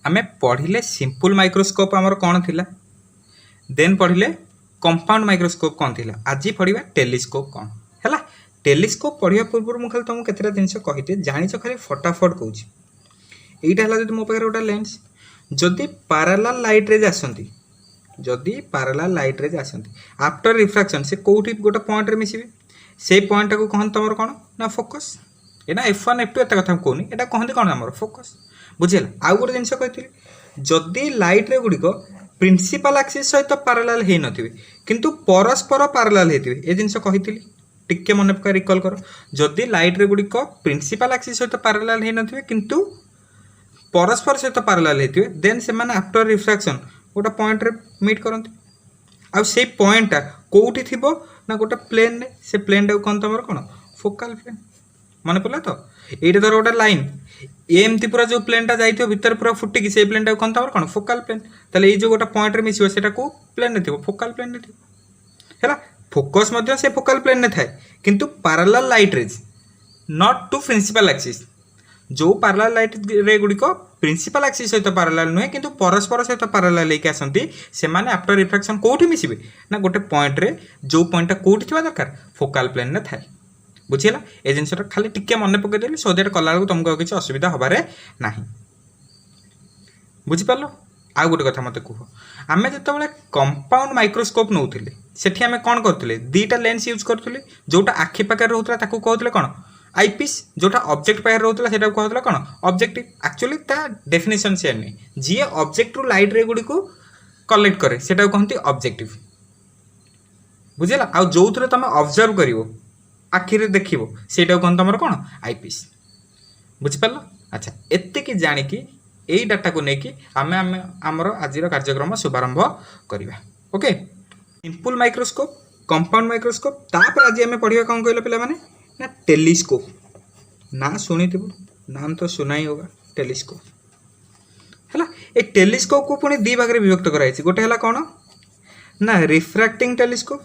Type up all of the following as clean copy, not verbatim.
आमे पढ़िले simple microscope आमर कौन थिला, देन पढ़िले कंपाउंड माइक्रोस्कोप कौन थिला, आज पढ़िबा टेलीस्कोप कौन हैला। टेलीस्कोप पढ़िया पूर्व मु खाली तुमको केतेटा जिनिस कहिते जानिछ, खाली फटाफट कहूँ। एटा हला जदि मो पाखरे गोटा लेंस, जदि पैरेलल लाइट रेज आसंती, जदि पैरेलल लाइट रेज आसंती आफ्टर रिफ्रैक्शन से कोठी गोटा पॉइंट रे मिसिबे, से पॉइंट को कहन तमर कोन ना फोकस। एना F1 F2 एत कथा कहूनी, एटा कहंती कोन हमर फोकस। बुझिला। आउ गोटे जिनिस कहितली, जदि लाइट रे गुडी को प्रिंसिपल एक्सिस सहित पैरेलल हे नथिबे किंतु परस्पर पैरेलल हेतिबे, ए जिनिस कहितली टिके मन पका रिकॉल करो। जदि लाइट रे गुडी को प्रिंसिपल एक्सिस सहित पैरेलल हे नथिबे किंतु परस्पर सहित पैरेलल हेतिबे, देन से माने आफ्टर रिफ्रैक्शन गोटा पॉइंट रे मीट करंती। आ से पॉइंट कोठी थिबो ना गोटा प्लेन रे, से प्लेन टा कोन तमर कोन फोकल प्लेन। मन पड़ला तो एटा धर गोटा लाइन एमती पूरा जो प्लेन टा जाइथिबो भीतर पूरा फुटी कि से प्लेन टा कोन तमर कोन फोकल प्लेन। ताले ए जो गोटा पॉइंट रे मिसिबो सेटा को प्लेन रे थिबो, फोकल प्लेन रे थिबो हैला। फोकस मध्ये से फोकल प्लेन ने थाए किंतु parallel light rays not to principal axis. जो पैरेलल लाइट रे गुडी को प्रिंसिपल एक्सिस सहित पैरेलल नुहे किंतु परस्पर सहित पैरेलल लेके आसंती, से माने आफ्टर रिफ्रैक्शन कोठी मिसिबे ना गोटे पॉइंट रे, जो पॉइंट टा कोठी थिबा दरकार फोकल प्लेन ने थाए। बुझिला। ए जिनसटा खाली टिके मन पके देली, सो दैट कला को तुमको किसी असुविधा हबारे नाही। बुझि पालो। आ गोटे कथा मते कुहो, आमे जतबेले कंपाउंड माइक्रोस्कोप नउथिले सेठी आमे कोन करथिले, दीटा लेंस यूज करथिले। जोटा आखि पाकर रहउतला ताकू कहउतले कोन आईपीस, जोटा ऑब्जेक्ट पाकर रहउतला सेटा कहउतला कोन ऑब्जेक्टिव। एक्चुअली ता डेफिनेशन सेम नै, जे ऑब्जेक्ट रु लाइट रे गुडी को कलेक्ट करे सेटा कहंती ऑब्जेक्टिव। बुझिला। आ जोथरे तमे ऑब्जर्व करिवो आखिरे देखिबो सेटा कोन तमर कोन आईपीस। बुझि पालो। अच्छा, एत्ते कि जानि कि एई डाटा को नेकी आमे हमर आजिर कार्यक्रम शुभारंभ करिबा। Okay, simple microscope, compound microscope, तापर आज आमे पढिबा कोन कहले पिला माने ना टेलीस्कोप। ना सुनिथिबो, नाम तो सुना ही होगा टेलीस्कोप हैला। ए टेलीस्कोप को पुनी दी भाग रे विभक्त कराइछि। गोटे हैला कोन ना रिफ्रैक्टिंग टेलीस्कोप,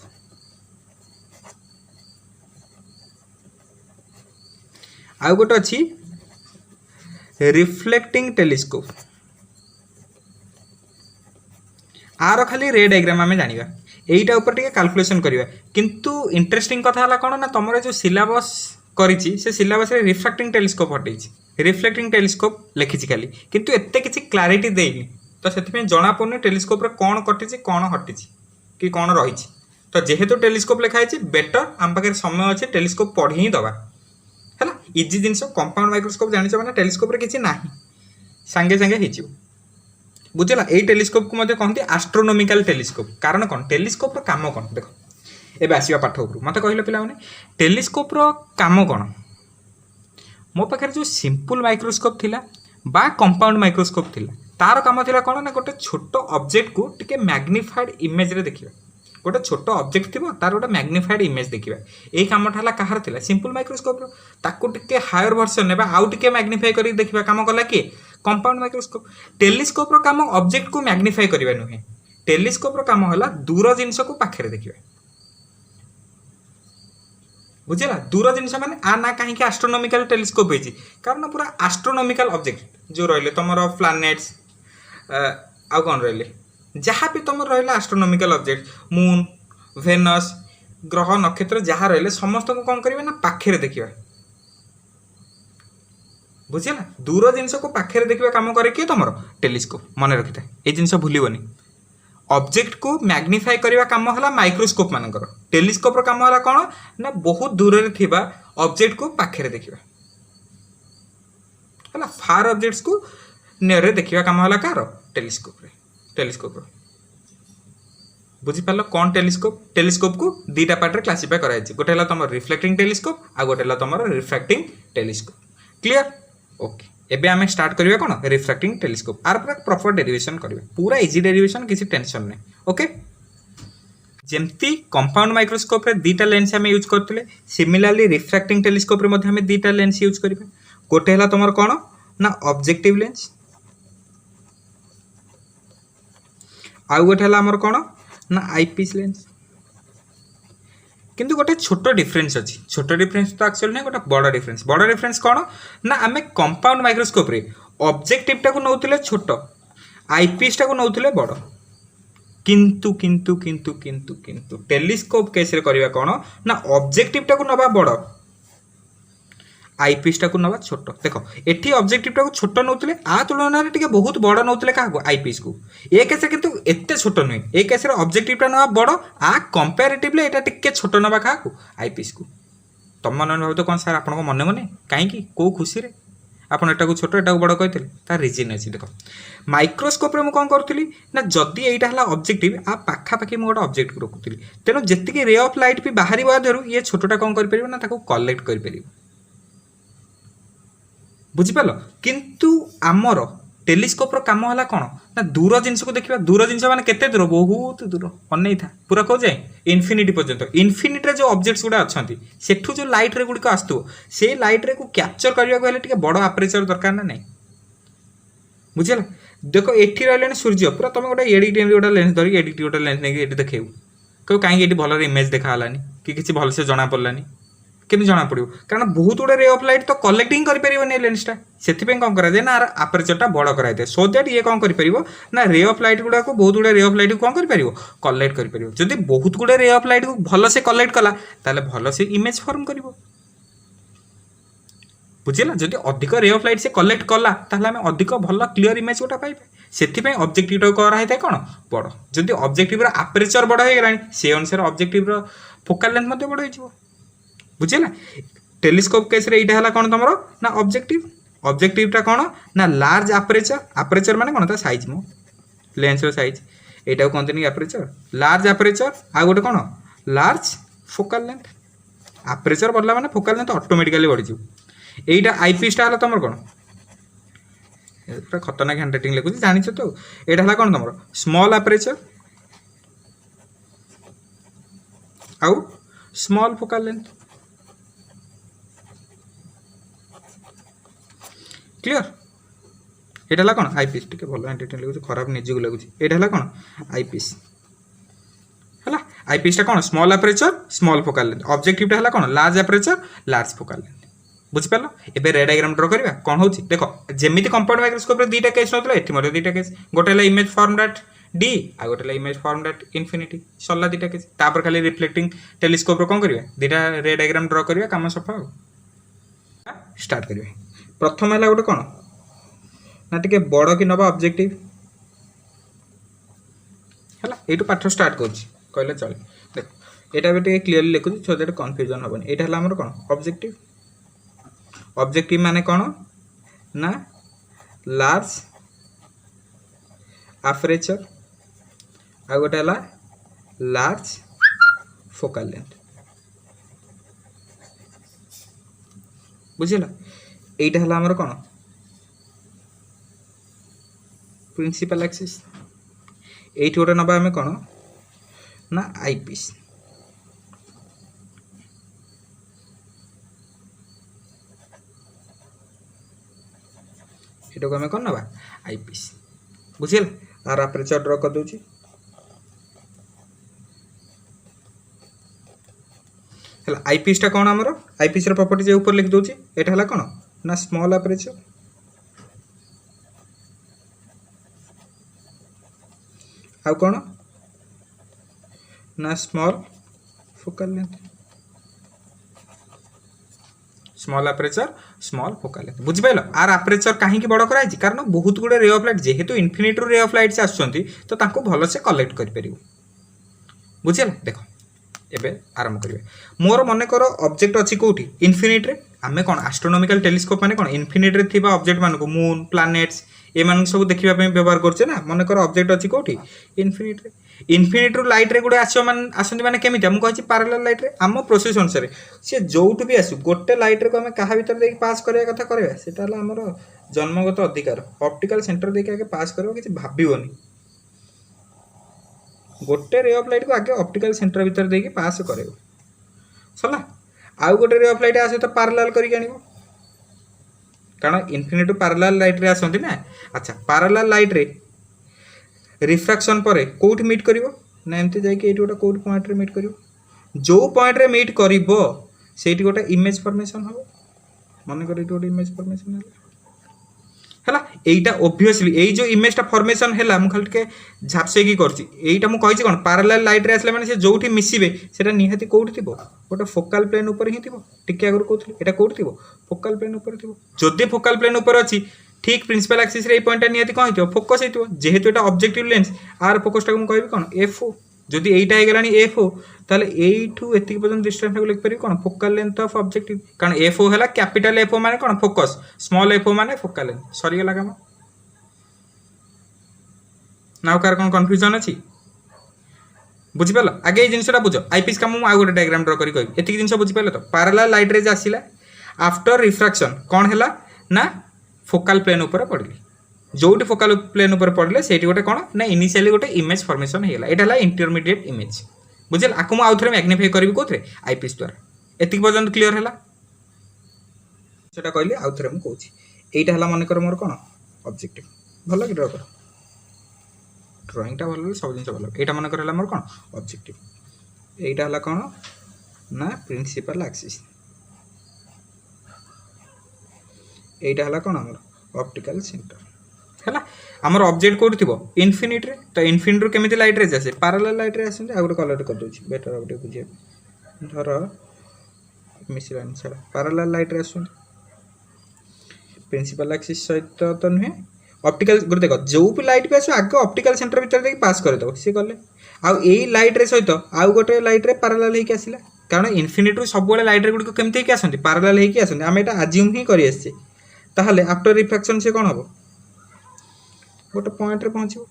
आउ गोटे अच्छी रिफ्लेक्टिंग टेलीस्कोप। आर खाली रे डायग्राम आमे जानिबा, एईटा ऊपर टिके कैलकुलेशन करिबा। किंतु इंटरेस्टिंग कथा हला कोन ना तमरे जो सिलेबस करिछि से सिलेबस रे रिफ्रैक्टिंग टेलीस्कोप हटैछि, रिफ्लेक्टिंग टेलीस्कोप लेखिछि खाली, किंतु एत्ते किछि क्लैरिटी देइनि। तो सेति पे जणा पड़ने टेलीस्कोप रे कोन कटिछि कोन हटिछि कि कोन रहिछि। तो जेहेतु टेलीस्कोप लेखा आइछि, बेटर हम पाखे समय अछि टेलीस्कोप पढ़ी ही दबा हैला। इजी जिनस कंपाउंड माइक्रोस्कोप जानिछ माने टेलीस्कोप रे किछि नाही, संगे संगे हिजिबो। बुझला। एई टेलीस्कोप को मध्ये कहंती एस्ट्रोनॉमिकल टेलीस्कोप। कारण कोन टेलीस्कोप रो काम कोन देखो, एबे आसीबा पाठ उपरु मते कहिलो पिला माने टेलीस्कोप रो काम कोन। मो पाखे जो सिंपल माइक्रोस्कोप थिला बा कंपाउंड माइक्रोस्कोप थिला, तार काम थिला कोन ना गोटे छोट ऑब्जेक्ट को टिके मैग्निफाइड इमेज रे देखिबा। गोटे छोट ऑब्जेक्ट थी तार गोटे मैग्निफाइड इमेज देखा, यही कमटा है कहार थिला सिंपल माइक्रोस्कोप ताकू टिके हायर वर्जन ने आउ टिके मैग्निफाई कर देखा काम कला किए कंपाउंड माइक्रोस्कोप। टेलीस्कोप रो काम ऑब्जेक्ट को मैग्निफाई करबा नुहे, टेलीस्कोप रो काम होला दूर जिनस को पाखरे देखिबा। बुझला। दूर जिनस माने आ ना कहीं एस्ट्रोनॉमिकल टेलीस्कोप है, कारण पूरा एस्ट्रोनॉमिकल ऑब्जेक्ट जो रहिले तुमरो प्लैनेट्स आ कौन रहिले जहाँ भी तुम रहा एस्ट्रोनॉमिकल ऑब्जेक्ट मून वेनस ग्रह नक्षत्र जहाँ रहिले समस्त को कौन करिवे ना पाखरे देखिबा। बुझिला। दूर जिनस को पाखरे देखिबा काम करे कि तुम टेलीस्कोप। मन रखिथा ए जिनस भूलिबनी। ऑब्जेक्ट को मैग्निफाई करबा काम होला माइक्रोस्कोप मानकर। टेलीस्कोप रो काम होला कोन ना बहुत दूर रे थिबा ऑब्जेक्ट को पाखरे देखिबा होला। फार ऑब्जेक्ट्स को नियर रे देखिबा काम होला कार टेलीस्कोप रे। टेलीस्कोप बुझी पाल कौन टेलीस्कोप। टेलीस्कोप को दीटा पार्ट रे क्लासिफाई कराई छै, गोटे हला तमर रिफ्लेक्टिंग टेलीस्कोप आ गोटे हला तमर रिफ्रैक्टिंग टेलीस्कोप। क्लियर। ओके, एबे आमे स्टार्ट करिया कोन रिफ्रैक्टिंग टेलीस्कोप। आर पूरा प्रॉपर डेरिवेशन करिवे, पूरा इजी डेरिवेशन, किसी टेंशन नै। ओके, जेमती कंपाउंड माइक्रोस्कोप रे दीटा लेंस हमें यूज करथिले, सिमिलरली रिफ्रैक्टिंग टेलीस्कोप रे मध्ये हमें दीटा लेंस यूज करिवे। गोटे हला तमर कोन ना ऑब्जेक्टिव लेंस, आउ गोटे हला हमर कोन ना आईपीस लेंस। किंतु गोटे छोट डिफरेन्स अच्छी छोट डिफरेन्स तो एक्चुअली नहीं गोटे बड़ डिफरेन्स कौन ना आम कंपाउंड माइक्रोस्कोप रे ऑब्जेक्टिव को नौले छोट आईपीएस को नौले बड़ किंतु किंतु किंतु किंतु किंतु टेलीस्कोप केस रे करबा कौन ना ऑब्जेक्टिव को नबा बड़ आईपीएस को नवा छोट देख एटी ऑब्जेक्टिव को छोट नौले आ तुलन में बहुत बड़ नौले क्या आईपीएस को ए केस किंतु एते छोट नुहे ए केस ऑब्जेक्टिव नवा बड़ आ कंपेरेटिवली एटा टिके छोट नवा क्या आईपीएस को तुम मन भाव तो कौन सर आप मन मने कहीं कौ खुशी रे आपन एटा को छोट एटा को बड़ कहते तार रिजन अच्छी देख माइक्रोस्कोप रे मु कौन करूली ना जदि एटा हला ऑब्जेक्टिव आ पाखापाखि मु गोटे ऑब्जेक्ट को रखुली तेणु जेतिकी रे ऑफ लाइट भी बाहरी देहरु ये छोटटा कौन कर परिबो ना ताको कलेक्ट कर परिबो बुझिपाल किंतु आमर टेलीस्कोप रो काम हला कौन ना दूर जिनस को देखिबा दूर जिनस माने केते दूर बहुत दूर अनै था पूरा को जाए इन्फिनिटी पर्यंत इन्फिनिटी रे जो ऑब्जेक्ट्स गुडा अछंती सेठु जो लाइट रे गुडी को आस्तु से लाइट रे को कैप्चर करबा को हेले टिके बड़ अपर्चर दरकार ना नहीं बुझिला देखो एठी रहले सूर्य पूरा तुम गोटे एडिट गोटे लेंस धरिक एडिट गोटे लेंस नहीं एडी देखेबू कहो कहीं एडी भल इमेज देखा हलानी कि किसी भल से जना पड़लानी केमी जना पड़ो कारण बहुत गुड़े रे ऑफ लाइट तो कलेक्टिंग कर परिबो लेंसटा से कौन कराए ना आपर्चरटा बड़ कराए सो दैट ये कौन कर ना रे ऑफ लाइट गुड़ा को बहुत गुड़े रे ऑफ लाइट को कौन कर कलेक्ट कर जदि बहुत गुड़े रे ऑफ लाइट को भल से कलेक्ट कला ताले भल से इमेज फॉर्म कर बुझेगा जदि अधिक रे ऑफ लाइट से कलेक्ट कला ताले आम अधिक भल क्लीयर इमेज गोटा पाइबे से ऑब्जेक्टिव कराई कौन बड़ जदि ऑब्जेक्टिव आपर्चर बड़ हो गला से अनुसार ऑब्जेक्टिव फोकल लेंथ मत बड़ हो बुझेगा टेलीस्कोप केस रे इटा कौन तुम ना ऑब्जेक्टिवटा कौन ना लार्ज आपर्चर माने कौन साइज मो लेंस रो साइज एटा कहते नहीं आपर्चर लार्ज आपर्चर आ गोटे कौन लार्ज फोकल लेंथ आपर्चर बढ़ला माने फोकल लेंथ ऑटोमेटिकली बढ़ी एटा आईपीएसटा हला तुम कौन पूरा खतरनाक हैंडराइटिंग लिखुच जानिछ तो एटा हला कौन तुम स्मॉल आपर्चर आउ स्मॉल फोकल लेंथ क्लियर एटा कौन आईपीएस टिके भल हैंडराइटिंग लिखुच खराब निज को लगुच एटा कौन आईपीएस है आईपीएसटा कौन स्मॉल आपर्चर स्मॉल फोकल लेंथ ऑब्जेक्टिवटा है कौन लार्ज आपर्चर लार्ज फोकल लेंथ बुझिपाल एबे रे डायग्राम ड्रा करबा कौन होची देखो जेमिति कंपाउंड माइक्रोस्कोप रे दुईटा केस नथला एठी मरे दुईटा केस गोटे ला इमेज फॉर्म्ड एट डी आ गोटे ला इमेज फॉर्म्ड एट इन्फिनिटी सल्ला दुईटा केस तापर खाली रिफ्लेक्टिंग टेलीस्कोप रो कौन करबा दुईटा रे डायग्राम ड्रा करबा काम सफा हो स्टार्ट करबा प्रथम है गोटे कौन ना टिके बड़ कि नबा ऑब्जेक्टिव है ये पाठ स्टार्ट कर कहले चल देख एटा भी टिके क्लियरली लिखुची सो दैट कंफ्यूजन हबनी एटा हला हमर कौन ऑब्जेक्टिव ऑब्जेक्टिव माने कौन ना लार्ज आपर्चर आ गोटे हला लार्ज फोकल लेंथ बुझिला एटा हला हमर कौन प्रिंसिपल एक्सिस एठी गोटे नबा हमें कौन ना आईपीएस एटा को हमें कौन नबा आईपीएस बुझिल आर अपर्चर ड्रा कर दूची हला आईपीएस टा कौन हमरो आईपीएस रो प्रॉपर्टी जे ऊपर लिख दूची एटा हला कौन ना स्मॉल अपर्चर आ कौन ना small focal length small aperture small focal length बुझी पाइल आर अपर्चर कहीं बड़ कराई कारण बहुत गुड़े रे ऑफ लाइट जेहेतु इन्फिनिटी रे ऑफ लाइट से आसुचंती तो तांको भल से कलेक्ट कर परिबो बुझिला देखो एबे आरंभ करिवे मोर मने करो ऑब्जेक्ट अछि कोठी इन्फिनिटी रे आमे कोन एस्ट्रोनॉमिकल टेलीस्कोप माने कोन इन्फिनिटी रे थिबा ऑब्जेक्ट मानको मून प्लैनेट्स ए मान सब देखिबा पे व्यवहार करछे ना मने करो ऑब्जेक्ट अछि कोठी इन्फिनिटी रो लाइट रे गुडे आसो मान आसंती माने केमिति हम कहछि पैरेलल लाइट रे हम प्रोसेस अनुसार से जोउठ भी आसु गोटे लाइट रे को हम कहा भीतर देख पास करिया कथा करबा सेटा हला हमर जन्मगत अधिकार ऑप्टिकल सेंटर देख आगे पास करबो किछि भाबिबोनी गोटे रे ऑफ लाइट को आगे ऑप्टिकल सेंटर भीतर देके पास करेबो सला आउ गोटे रे ऑफ लाइट आसे तो पैरेलल करी आनिबो कारण इन्फिनिटी पैरेलल लाइट रे आसंती ना अच्छा पैरेलल लाइट रे रिफ्रैक्शन पर कोठी मीट करिवो ना एमती जाय कि एटी गोटा कोठी पॉइंट रे मीट करिवो जो पॉइंट रे मीट करिवो सेठी गोटे इमेज फॉर्मेशन हो मन कर गोटे इमेज फॉर्मेशन है एटा ओब्वियसली यही जो इमेजटा फॉर्मेशन है मुझे खाली टे झापसेकी करटा मुझे कौन पैरेलल लाइट रे आसला माने से जोठी मिसिबे सेटा निहाती कोठी थिबो गोटे फोकल प्लेन ऊपर ही थिबो टिके आगर कहथि एटा कोठी थिबो फोकल प्लेन ऊपर थिबो जदि फोकल प्लेन ऊपर अछि ठीक प्रिंसिपल एक्सिस रे पॉइंटटा निहाती कौन हिथिबो फोकस हिथिबो जेहेतु एटा ऑब्जेक्टिव लेंस आर फोकसटा को कहबी कौन एफ ओ जदि एटा हे गलानी एफ ओ ताले एठू एतिक पर्यंत डिस्टेंस को लिख परिबी कौन फोकल लेंथ ऑफ ऑब्जेक्टिव कारण एफ ओ हैला कैपिटल एफ ओ माने कौन फोकस स्मॉल एफ ओ माने फोकल लेंथ सरी गला काम नाउ कार कौन कंफ्यूजन अछि बुझि पालो आगे ए जिंसटा बुझो आईपीएस काम आ गोटे डायग्राम ड्रा करी कहबी एतिक जिंस बुझि पालो तो पैरेलल लाइट रे आसीला आफ्टर रिफ्रैक्शन कौन हैला ना फोकल प्लेन ऊपर पड़ली जोटी फोकल प्लेन ऊपर पड़ले सेठी गोटे कौन ना इनिशियली गोटे इमेज फॉर्मेशन हेला एटा हला इंटरमीडिएट इमेज बुझल आकु मु आउथरे मैग्निफाई करबी कोथरे आईपीएस द्वारा एतिक पर्यंत क्लियर हैला सेटा कहली आउथरे मु कहूची एटा हला मन कर मोर कोन ऑब्जेक्टिव भलो कि ड्रा कर ड्राइंग टा भलो सब जिंस भलो एटा मन कर हला मोर कोन ऑब्जेक्टिव एटा हला कोन ना प्रिंसिपल एक्सिस एटा हला कोन हमर ऑप्टिकल सेंटर है आमर ऑब्जेक्ट कोड थी इनफिनिट रे तो इनफिनिट रू केमिति लाइट रे जासे पैरेलल लाइट रे आसे आ गोटे कलर कर दोची बेटर गोटे बुझे धर मिसलाइन छड़ा पैरेलल लाइट रे आसुन प्रिंसिपल एक्सिस सहित तो नुहे ऑप्टिकल गोटे देखो जो भी लाइट भी आसो आगे ऑप्टिकल सेंटर भीतर देख पास कर दो सी गले आ एई लाइट रे सहित आ गोटे लाइट रे पैरेलल हे के आसिला कारण इनफिनिट रू सब बळे लाइट रे गुडी केमिति के आसंती पैरेलल हे के आसंती हम एटा अज्यूम ही करि आछे ताहले आफ्टर रिफ्रैक्शन से कोन हबो गोटे पॉइंट रे पहुँचो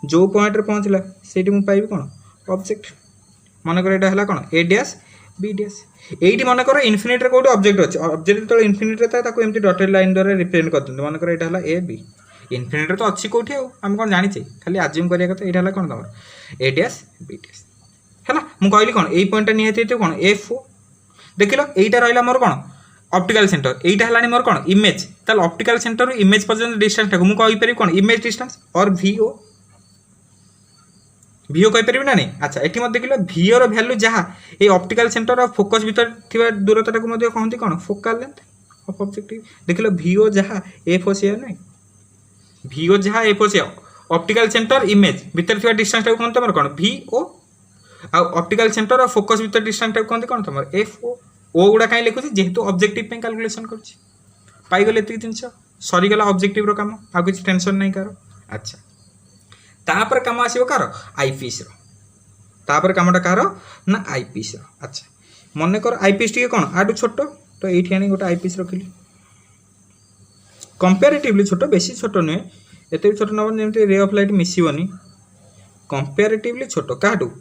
जो पॉइंट रे पहुँचला सेठी मु पाइबी कोन ऑब्जेक्ट मन कर एटा हला कोन ए डैश बी डैश एठी मन कर इनफिनिट रे कोड ऑब्जेक्ट अछि ऑब्जेक्ट तो इनफिनिट रे ताको एम्ति डॉटेड लाइन द्वारा रिप्रेजेंट कर दंत मन कर एटा हला ए बी इनफिनिट रे तो अछि कोठी हम कोन जानि छै खाली अज्यूम करिया कत एटा हला कोन तमर ए डैश बी डैश हला मु कहली कोन एई पॉइंट निहति तो कोन एफ ओ देखिलो एटा रहला मोर कोन ऑप्टिकल सेंटर एटा हलानी मोर कोन इमेज ताल ऑप्टिकल सेंटर रो इमेज पर्यंत डिस्टेंस टाको मु कहि परि कोन इमेज डिस्टेंस और वीओ वीओ कहि परिबि ना नहीं अच्छा एठी मत देखिलो वीओ रो वैल्यू जहा ए ऑप्टिकल सेंटर और फोकस भीतर थिबा दूरता टाको मध्ये कहंती कोन फोकल लेंथ ऑफ ऑब्जेक्टिव देखिलो वीओ जहा एफ ओ से नहीं वीओ जहा एफ ओ से ऑप्टिकल सेंटर इमेज भीतर थिबा डिस्टेंस टाको कहंती हमर कोन वीओ आ ऑप्टिकल सेंटर और फोकस भीतर डिस्टेंस टाको कहंती कोन तमर एफ ओ गुड़ा कहीं लिखुची जेहेतु ऑब्जेक्टिव पे कैलकुलेशन करछि पाई गले एतिक जिंस सरी गला ऑब्जेक्टिव रो काम आ कुछ टेंशन नहीं करो अच्छा तापर काम आसीबो कार आईपीएस रो तापर कामटा कार ना आईपीएस रो अच्छा मने कर आईपीएस टिके कोन आडू छोटो तो एठी आनी गोटे आईपीएस रखिली कंपैरेटिवली छोटो बेसी छोटो नै एते भी छोटो न जेमते रे ऑफ लाइट मिसिबनी कंपैरेटिवली छोटो काडू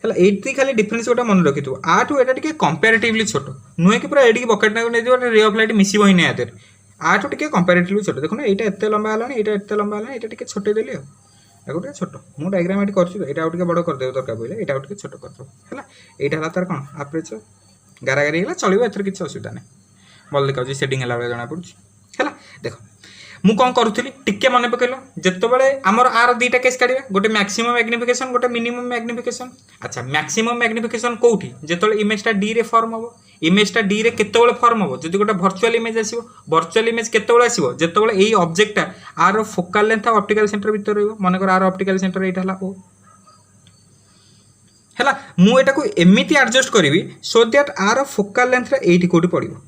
हला एटी खाली डिफरेंस गोटा मन रखि थो आठू एटा टिके कंपैरेटिवली छोटो नुहे कि पूरा एडी बकेट ना नै जो रे ऑफ लाइट मिसिबो ही नै आते आठू टिके कंपैरेटिवली छोटो देखो ना एटा एते लंबा हलानी एटा एते लंबा हलानी एटा टिके छोटे देली आ गोटे छोटो मु डायग्राम एटी करछि एटा आ टिके बडो कर देबो दरकार पइले एटा आ टिके छोटो कर दो हला एटा हला तार कोन अपर्चर गारागारी हला चलिबो एथर किछ असुविधा नै बोल देखौ जी सेटिंग हला जना पड़छ हला देखो मु कौन करूथली टिके मन पकेलो जत्तो बेले हमर आर दीटा केस काढिबा गोटे मैक्सिमम मैग्निफिकेशन गोटे मिनिमम मैग्निफिकेशन अच्छा मैक्सिमम मैग्निफिकेशन कोठी जत्तो इमेजटा डी रे फॉर्म होबो इमेजटा डी रे केत्ते बेले फॉर्म होबो जदि गोटे वर्चुअल इमेज आसीबो वर्चुअल इमेज केत्ते बेले आसीबो जत्तो बेले एई ऑब्जेक्टटा आर फोकल लेंथ ऑप्टिकल सेंटर भीतर रहइबो मन कर आर ऑप्टिकल सेंटर एटा हला ओ हला मु एटा को एमिति एडजस्ट करिवि सो दैट आर फोकल लेंथ रे एठी कोठी पड़िबो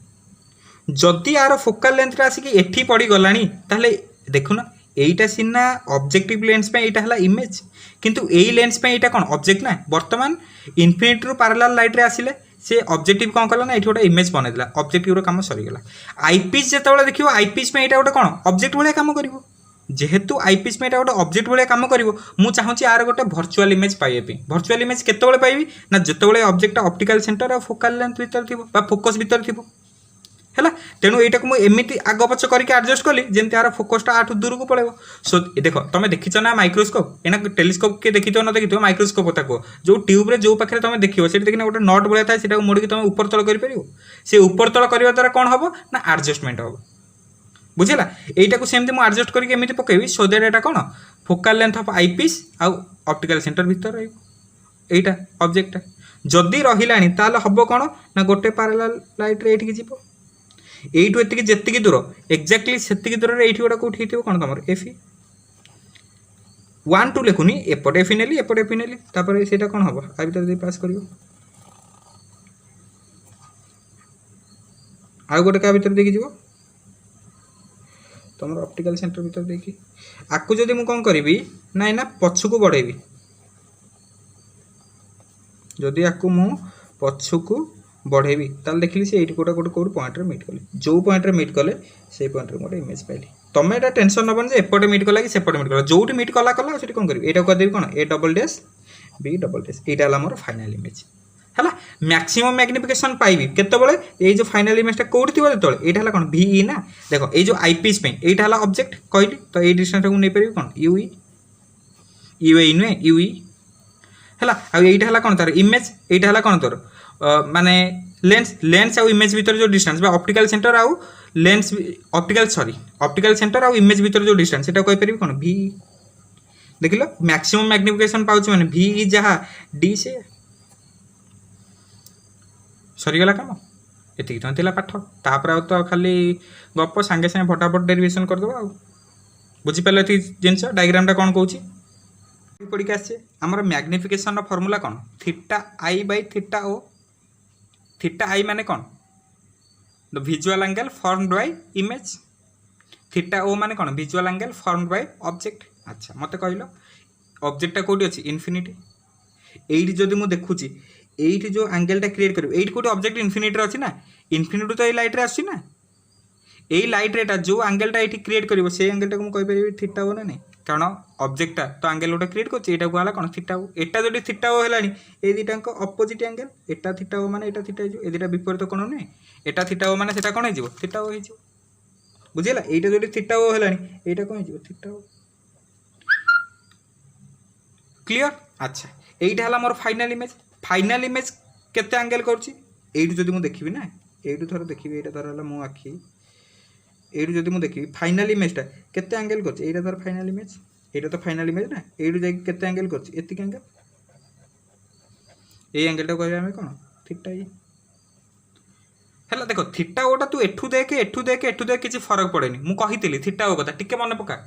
जदि आर फोकल लेंथ रे आसी कि एठी पड़ी गलानी ताले देखु ना एटा सिना ऑब्जेक्टिव लेंस पे एटा हला इमेज किंतु एई लेंस पे एटा कोन ऑब्जेक्ट ना वर्तमान इनफिनिट रू पैरेलल लाइट रे आसीले से ऑब्जेक्टिव कोन करला ना एठी गोटे इमेज बने दिला ऑब्जेक्टिव रो काम सरी गेला आईपीएस जेते बेले देखियो आईपीएस पे एटा गोटे कोन ऑब्जेक्ट भले काम करिवो जेहेतु आईपीएस में एटा गोटे ऑब्जेक्ट भले काम करिवो मु चाहूची आर गोटे वर्चुअल इमेज पाइए पे वर्चुअल इमेज केते बेले पाइबी ना जेते बेले ऑब्जेक्ट ऑप्टिकल सेंटर और फोकल लेंथ भीतर थिबो बा फोकस भीतर थिबो है तेणु यहाँ को मुझे आग पच करके एडजस्ट कली जमी यार फोकसटा आठ दूर को पड़े सो देख तुम देखीच ना माइक्रोस्कोप एना टेलीस्कोप के देखी न देखी माइक्रोस्कोप कथा कह जो ट्यूब रे जो पाखे तुम देखिए से देखना गोटे नट भाया था से मोड़ी तुम ऊपर तल कर से ऊपर तल करने द्वारा कौन हम ना एडजस्टमेंट हम बुझेगा यहीटा को सेमती मुझे एडजस्ट करके पकेबी सो दैट एटा कौन फोकल लेंथ ऑफ आईपीस आउ ऑप्टिकल सेंटर भीतर रहा ऑब्जेक्टा जदि रहिलानी ताले हबो कोन ना गोटे पैरेलल लाइट रे एठी जीवो एठू एतिकी जेतिकी दूर एक्जाक्टली सेतिकी दूर रे एठी गोटा कोठी हिथिबो कोन तमर एफी 1 2 लेखुनी एपटे एफी नेली तापर सेटा कोन हबो आ भीतर दे पास करिवो आ गोटे का भीतर देखि जीवो तुम ऑप्टिकल सेंटर भीतर देखी आपको जदि मु कौन करी ना ना पछकू बढ़ेबी जदि आपको मु पछकू बढ़ेबी ताल देखली से एठी गोटा गोटे कोड पॉइंट रे मीट कले जो पॉइंट रे मीट कले से पॉइंट रे मोटे इमेज पाइली तमे एटा टेंशन नबन जे एपटे मीट कला कि सेपटे मीट कला जोठी मीट कला कला सेठी कोन करबी एटा कर देबी कोन A double dash B double dash एटा हला मोर फाइनल इमेज हला मैक्सिमम मैग्निफिकेशन पाइबी केते बळे ए जो फाइनल इमेज ता कोड थिबो तळे एटा हला कोन वी ना देखो ए जो आईपीस पे एटा हला ऑब्जेक्ट कहली तो ए डिस्टेंस को नै परिबी कोन यूई यूई नु यूई हला आ एटा हला कोन तार इमेज एटा हला कोन तोर माने लेंस आउ इमेज भीतर जो डिस्टेंस बा ऑप्टिकल सेंटर आउ लेंस ऑप्टिकल सेंटर आउ इमेज भीतर जो डिस्टेंस सेटा कहि परिबी कोन वी देखिलो मैक्सिमम मैग्निफिकेशन पाउछ माने वी जहा डी से सरीगला काम एतिक तो थिला पाठ तापर तो खाली गप संगे संगे फटाफट डेरिवेशन कर दबा बुझी पाले एति जिंस डायग्राम टा कोन कहूची पड़ी के आसे हमर मैग्निफिकेशन रो फार्मूला कोन theta I by theta O theta I माने कोन the visual angle formed by image theta O माने कोन visual angle formed by object अच्छा मते कहलो ऑब्जेक्ट टा कोडी अछि इन्फिनिटी एडी जदि मु देखुची एठी जो एंगल टा क्रिएट करियो एठी कोटी ऑब्जेक्ट इन्फिनिटी रे अछि ना इन्फिनिटी तो ए लाइट रे आछि ना ए लाइट रेटा जो एंगल टा एठी क्रिएट करियो से एंगल टा को कहि परिबी थीटा हो ना नहीं कारण ऑब्जेक्ट टा तो एंगल ओटा क्रिएट करछि एटा को हला कोन थीटा हो एटा जदि थीटा हो हेलानी ए दिटा को ऑपोजिट एंगल एटा थीटा हो माने एटा थीटा हो ए दिटा विपरीत कोण नै एटा थीटा हो माने सेटा कोन हे जिवो थीटा हो हे जिवो बुझिला एटा जदि थीटा हो हेलानी एटा कोन हे जिवो थीटा हो क्लियर अच्छा एटा हला मोर फाइनल इमेज केते एंगल करछि एठी जदि मु देखिबी ना एठी थोर देखिबी एटा धर हला मो आखी एठी जदि मु देखिबी फाइनल इमेज टा केते एंगल करछि एटा धर फाइनल इमेज एटा तो फाइनल इमेज ना एठी जाई केते एंगल करछि एतिक एंगल ए एंगल टा कहबे हम कोन थीटा ई हला देखो थीटा ओटा तू एठू देख किछि फरक पड़ेनी मु कहितली थीटा ओ कथा टिके मन पका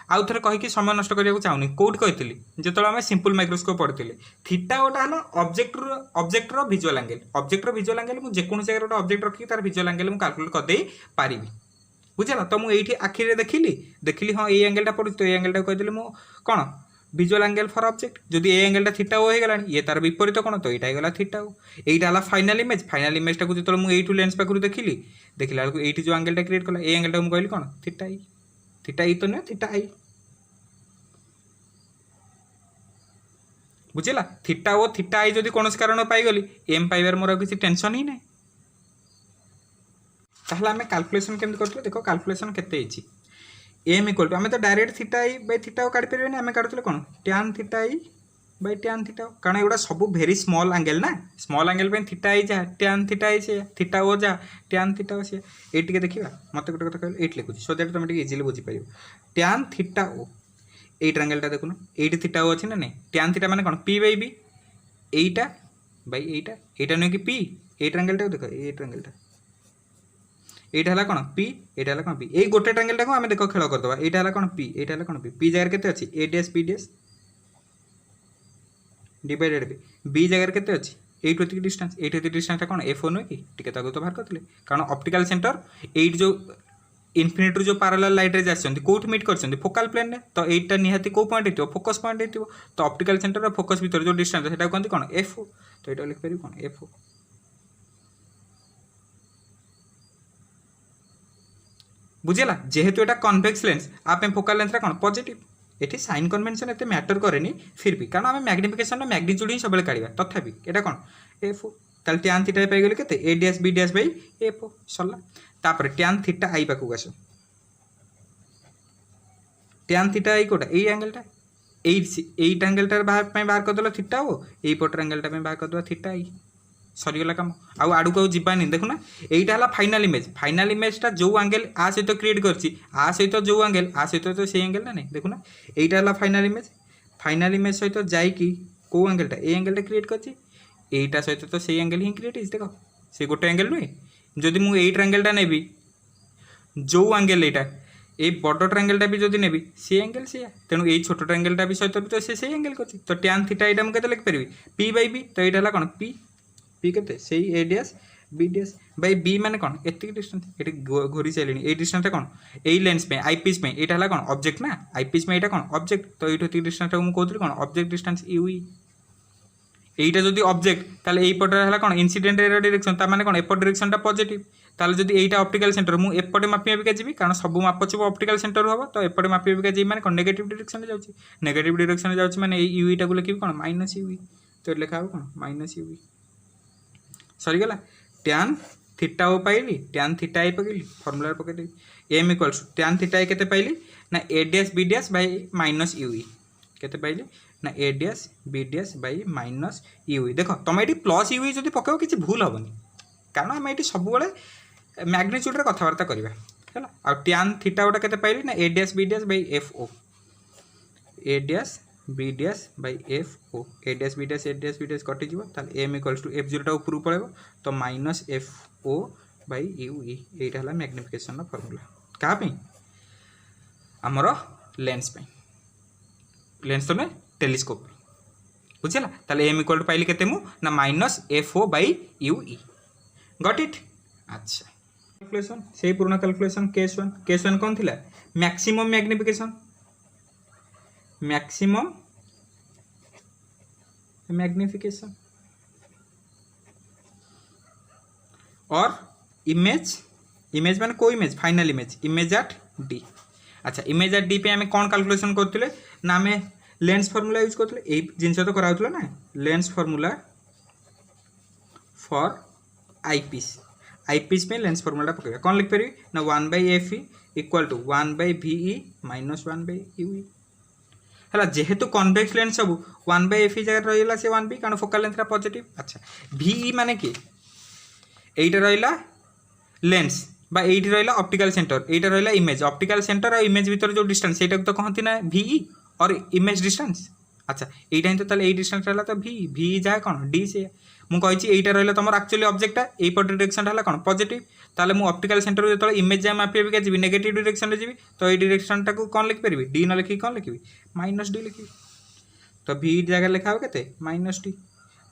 आउ थरे कहि कि समय नष्ट करिया चाहूनी कोड कहितली जेतला हम सिंपल माइक्रोस्कोप पढ़थिले थीटा ओटा हला ऑब्जेक्ट रो विजुअल एंगल मु जे कोन जगह रो ऑब्जेक्ट रखि तार विजुअल एंगल मु कैलकुलेट कर दे पारिबी बुझला तो मु एठी आखि रे देखिली हां ए एंगल टा पड़ी तो ए एंगल टा कहितली मु कोन विजुअल एंगल फॉर ऑब्जेक्ट जदि ए एंगल टा थीटा हो गलानी ये तार विपरीत कोन तो एटा गला थीटा हो एटा हला फाइनल इमेज टा को जेतल मु एठू लेंस पाखरु देखिला को एठी जो एंगल टा क्रिएट कला ए एंगल टा मु कहली कोन थीटा ई तो न थीटा आई बुझिला थीटा ओ थीटा आई जदि कोनस कारण पाई गली एम पाइबार मोर किसी टेंशन ही नै ताहला हमें कैलकुलेशन केमति करथले देखो कैलकुलेशन केते हिची एम इक्वल टू हमें तो direct theta I by theta O काढी परबे नै हमें काढथले कोन tan theta I by tan theta कारण एडा सब वेरी स्मॉल एंगल ना स्मॉल एंगल पे थीटा आई जा tan थीटा आई से थीटा ओ जा tan थीटा ओ से ए टिके देखिबा मते गोटे कथा कहल एट लिखुची सो दैट तुम टिके इजीली बुझी परिबो tan थीटा ओ ए ट्रायंगल टा देखुन एटी थीटा ओ अछि ना नै tan थीटा माने कोन p बाय b एटा बाय एटा नै कि p ए ट्रायंगल टा देखो ए ट्रायंगल टा एटा हला कोन p एटा हला कोन p ए गोटे ट्रायंगल टा को हमें देखो खेल कर दबा एटा हला कोन p एटा हला कोन p जगह केते अछि a dash b dash divided b जगह केते अछि 8 होती डिस्टेंस 8 होती डिस्टेंस कोन f1 हो कि टिके ताको तो बाहर करथले कारण ऑप्टिकल सेंटर 8 जो इन्फिनिटी जो पैरेलल लाइट रे जाछंती कोठ मीट करछंती फोकल प्लेन रे तो 8 टा निहाती को पॉइंट हेतिबो फोकस पॉइंट हेतिबो तो ऑप्टिकल सेंटर रे फोकस भीतर जो डिस्टेंस सेटा कोनती कोन f तो एटा लिख परिबो कोन f बुझेला जेहेतु एटा कन्वेक्स लेंस आपे फोकल लेंस रा कोन पॉजिटिव एठी साइन कन्वेंशन एते मैटर करेनी फिर भी कारण हम मैग्निफिकेशन रो मैग्नीट्यूड ही सबले काढिबा तथापि एटा कोन f ताल tan थीटा पाई गेले केते a dash b dash by f सल्ला तापर tan थीटा आई पाकु आसो tan थीटा आई कोटा ए एंगल टा 8 एंगल टा बाहर कर दलो थीटा हो ए पटर एंगल टा बाहर कर दो थीटा आई सरी गला काम आउ आडू को जिबानी देखुना एटा हला फाइनल इमेज टा जो एंगल आ सहित क्रिएट करछि आ सहित जो एंगल आ सहित तो से एंगल ना नहीं देखुना एटा हला फाइनल इमेज सहित जाई कि को एंगल टा ए एंगल टा क्रिएट करछि এইটা সହିତ তো সেই एंगल ही क्रिएट होइछ। देख से गोटे एंगल नुहे जदि मु एई ट्रायंगलटा नेबी जो एंगल एटा ए बड़ ट्रायंगलटा भी जदि नेबी से एंगल से तेणु ये छोट ट्रायंगलटा भी सहित भी तो से एंगल करछि। तो tan थीटा एटा मु केते लिख परिबी p बाय b। तो एटा हला कोन p p केते सेही a dash b dash bye b माने कोन एतिक distance eighty Ghori चलेनी A डिस्टेंसटा cone a lens पे आईपीस पे एटा हला कोन ऑब्जेक्ट ना आईपीस में एटा कोन ऑब्जेक्ट। तो एठो ती डिस्टेंसटा मु कहतली कोन ऑब्जेक्ट डिस्टेंस ui এইটা যদি অবজেক্ট তাহলে এই পটে হলা কোন ইনসিডেন্ট এর ডাইরেকশন তার মানে কোন এপট ডাইরেকশনটা পজিটিভ। তাহলে যদি এইটা অপটিক্যাল সেন্টার মু এপটে মাপি মাপিকা যাবি কারণ সবু মাপ ছবু অপটিক্যাল সেন্টার হবো। তো এপটে মাপি মাপিকা যাবি মানে কোন নেগেটিভ ডাইরেকশনে যাচ্ছে নেগেটিভ ডাইরেকশনে যাচ্ছে মানে এই ইউইটাকে লিখিবি কোন মাইনাস ইউই। তো লেখা হবে কোন মাইনাস ইউই সরি গলা tan थीटा ओ पाइली tan थीटा आई पकेली फॉर्मूला पके देबी m इक्वल्स tan थीटा केते पाइली ना a dash b dash by minus u e केते पाइली ना a dash b dash by minus u e. देखो तुम ये प्लस यूई जदि पकाओ किसी भूल हेनी कारण आम ये सब मैग्निट्यूड कथबार्ता करवा है आ tan थीटा गोटा केते पाइली ना a dash b dash by f o a dash b dash by f o a dash b dash कटि जीव ताले m इक्वल्स टू f0 टा ऊपर पड़ेबो तो minus f o by u e एटा हला मैग्निफिकेशन फॉर्मूला का पे हमरो लेंस पे लेंस तो ने टेलीस्कोप बुझला। ताले m इक्वल टू पाइली केते मु ना minus f o by u e got it. अच्छा कैलकुलेशन से पूर्ण कैलकुलेशन केस 1 कौन थिला मैक्सिमम मैग्निफिकेशन और इमेज माने कोई image final image at D. अच्छा इमेज एट डी पे आम कौन कैलकुलेशन करते ना आम लेंस फॉर्मूला यूज करते ये जिनस तो कराउला ना लेंस फॉर्मूला फॉर आईपीस में लेंस फॉर्मूला पकेबा कौन लिख पारि ना 1/fe equal to 1/ve minus 1/ue है जेहेतु कन्वेक्स लेंस सब 1/fe जगह रहा से 1b कारण फोकल लेंथ पॉजिटिव। अच्छा ve माने कि এইটা রইলা লেন্স বা এইটি রইলা অপটিক্যাল সেন্টার এইটা রইলা ইমেজ অপটিক্যাল সেন্টার আর ইমেজ ভিতরে যে ডিস্টেন্স সেইটাকে তো কহতি না ভিই और ইমেজ ডিস্টেন্স। আচ্ছা এইটা তো তাহলে এই ডিস্টেন্স রইলা তো ভি যায় কোন ডি সে মু কইছি এইটা রইলা তোমার एक्चुअली অবজেক্টটা এই পট ডাইরেকশনটা হলা কোন পজিটিভ। তাহলে মু অপটিক্যাল সেন্টার যেতলে ইমেজ যায় মাপিবি কে যাবি নেগেটিভ ডাইরেকশন রে যাবি তো এই ডাইরেকশনটাকে কোন লিখ পারিবি ডি ন লিখি কোন লিখিবি মাইনাস ডি লিখিবি। তো ভি জায়গা লেখা হবে কেতে माइनस डी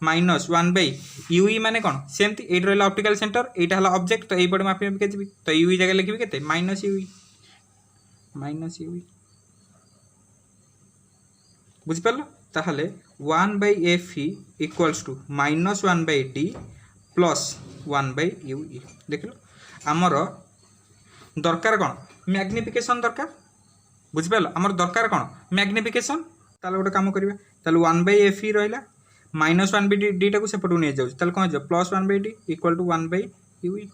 माइनस 1/ui माने कौन सेमती ये रहा ऑप्टिकल सेंटर यहाँ है ऑब्जेक्ट तो ये मापी मापिका जी तो यूई जगह लिखी के माइनस यूई बुझिपार ताहले 1/fe equals to minus 1/d plus 1/ue देख लो आमर दरकार कौन मैग्निफिकेशन दरकार बुझिपार आमर दरकार कौन मैग्निफिकेशन ताले गोटे काम करवा ताले 1/fe रहा माइनस 1/d टा को सेपटू नहीं जाऊँ ताले कौन plus 1/d equal to 1/ue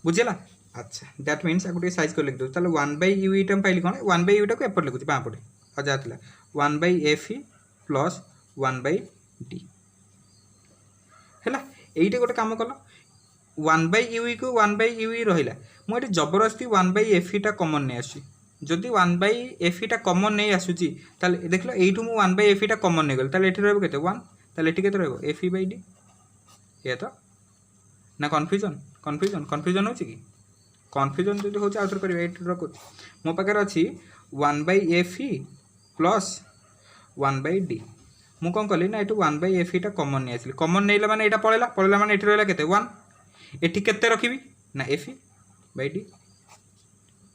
बुझेगा। अच्छा दैट मीन्स आगे साइज कर लिख दो ताले 1/ue टा पाइली कौन 1/ue टा को एपट लिखुची बाँ पटे और जहाँ 1/fe प्लस 1/d है यहीटे गोटे कम कल 1/ue को 1/ue रहा मुझे जबरदस्ती 1/fe टा कमन नहीं आसी जदि 1/fe टा कमन नहीं आसूची देख लो यू मुझे 1/fe टा कमन नहीं गल ये रहा 1 ताले ये fe/d ये तो ना कन्फ्यूजन हो कि कन्फ्यूजन जो हो आउथर कर रखुच मो पाखे अच्छी 1/fe प्लस 1/d मु कौन कली ना ये 1/fe टा कमन नहीं आसली कमन नहीं मैंने यहाँ पलैला मैंने ये रहा के 1 ये के रखी ना fe/d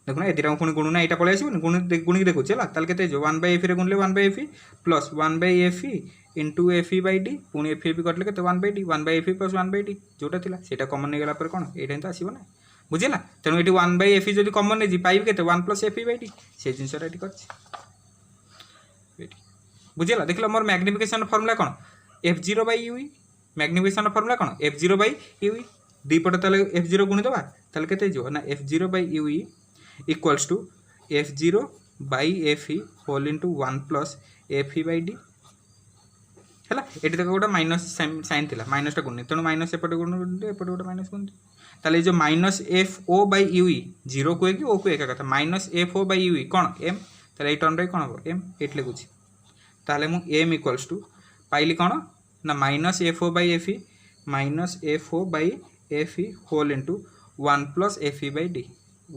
देखो ना ये पुणी गुणुना यहाँ पलि आसो गुणिक देखुचे है ताल के 1/fe गुणिले 1/fe plus 1/fe into fe/d पुणी fe भी कटले के 1/d 1/fe प्लस 1/d जोटा था से कमन नहीं गला कौन ये तो आसो ना बुझेगा। तेणु ये 1/fe जो कमन नहीं पाइबे के 1 प्लस fe/d से जिनसा ये कर बुझेगा। देख लो मोर मैग्निफिकेशन फॉर्मूला कौन f0/ue मैग्निफिकेशन फॉर्मूला कौन f0/ue दीपटे ताले f0 गुणी दबा ताले के ना f0/ue equals to f0/fe whole into 1 plus fe/d है ये गोटे माइनस साइन थी माइनसटा गुणी तेणु माइनस एपटे गुण एपटे गोटे माइनस गुणी ताले जो माइनस FO/ue 0 को एक O को एक कथा माइनस FO/ue कौन m ताले टर्म कौन हम m ये लिखुची ताहले मु एम इक्वल्स टू पाइली कौन ना minus F O by F E minus F O by F E whole into 1 plus F E by D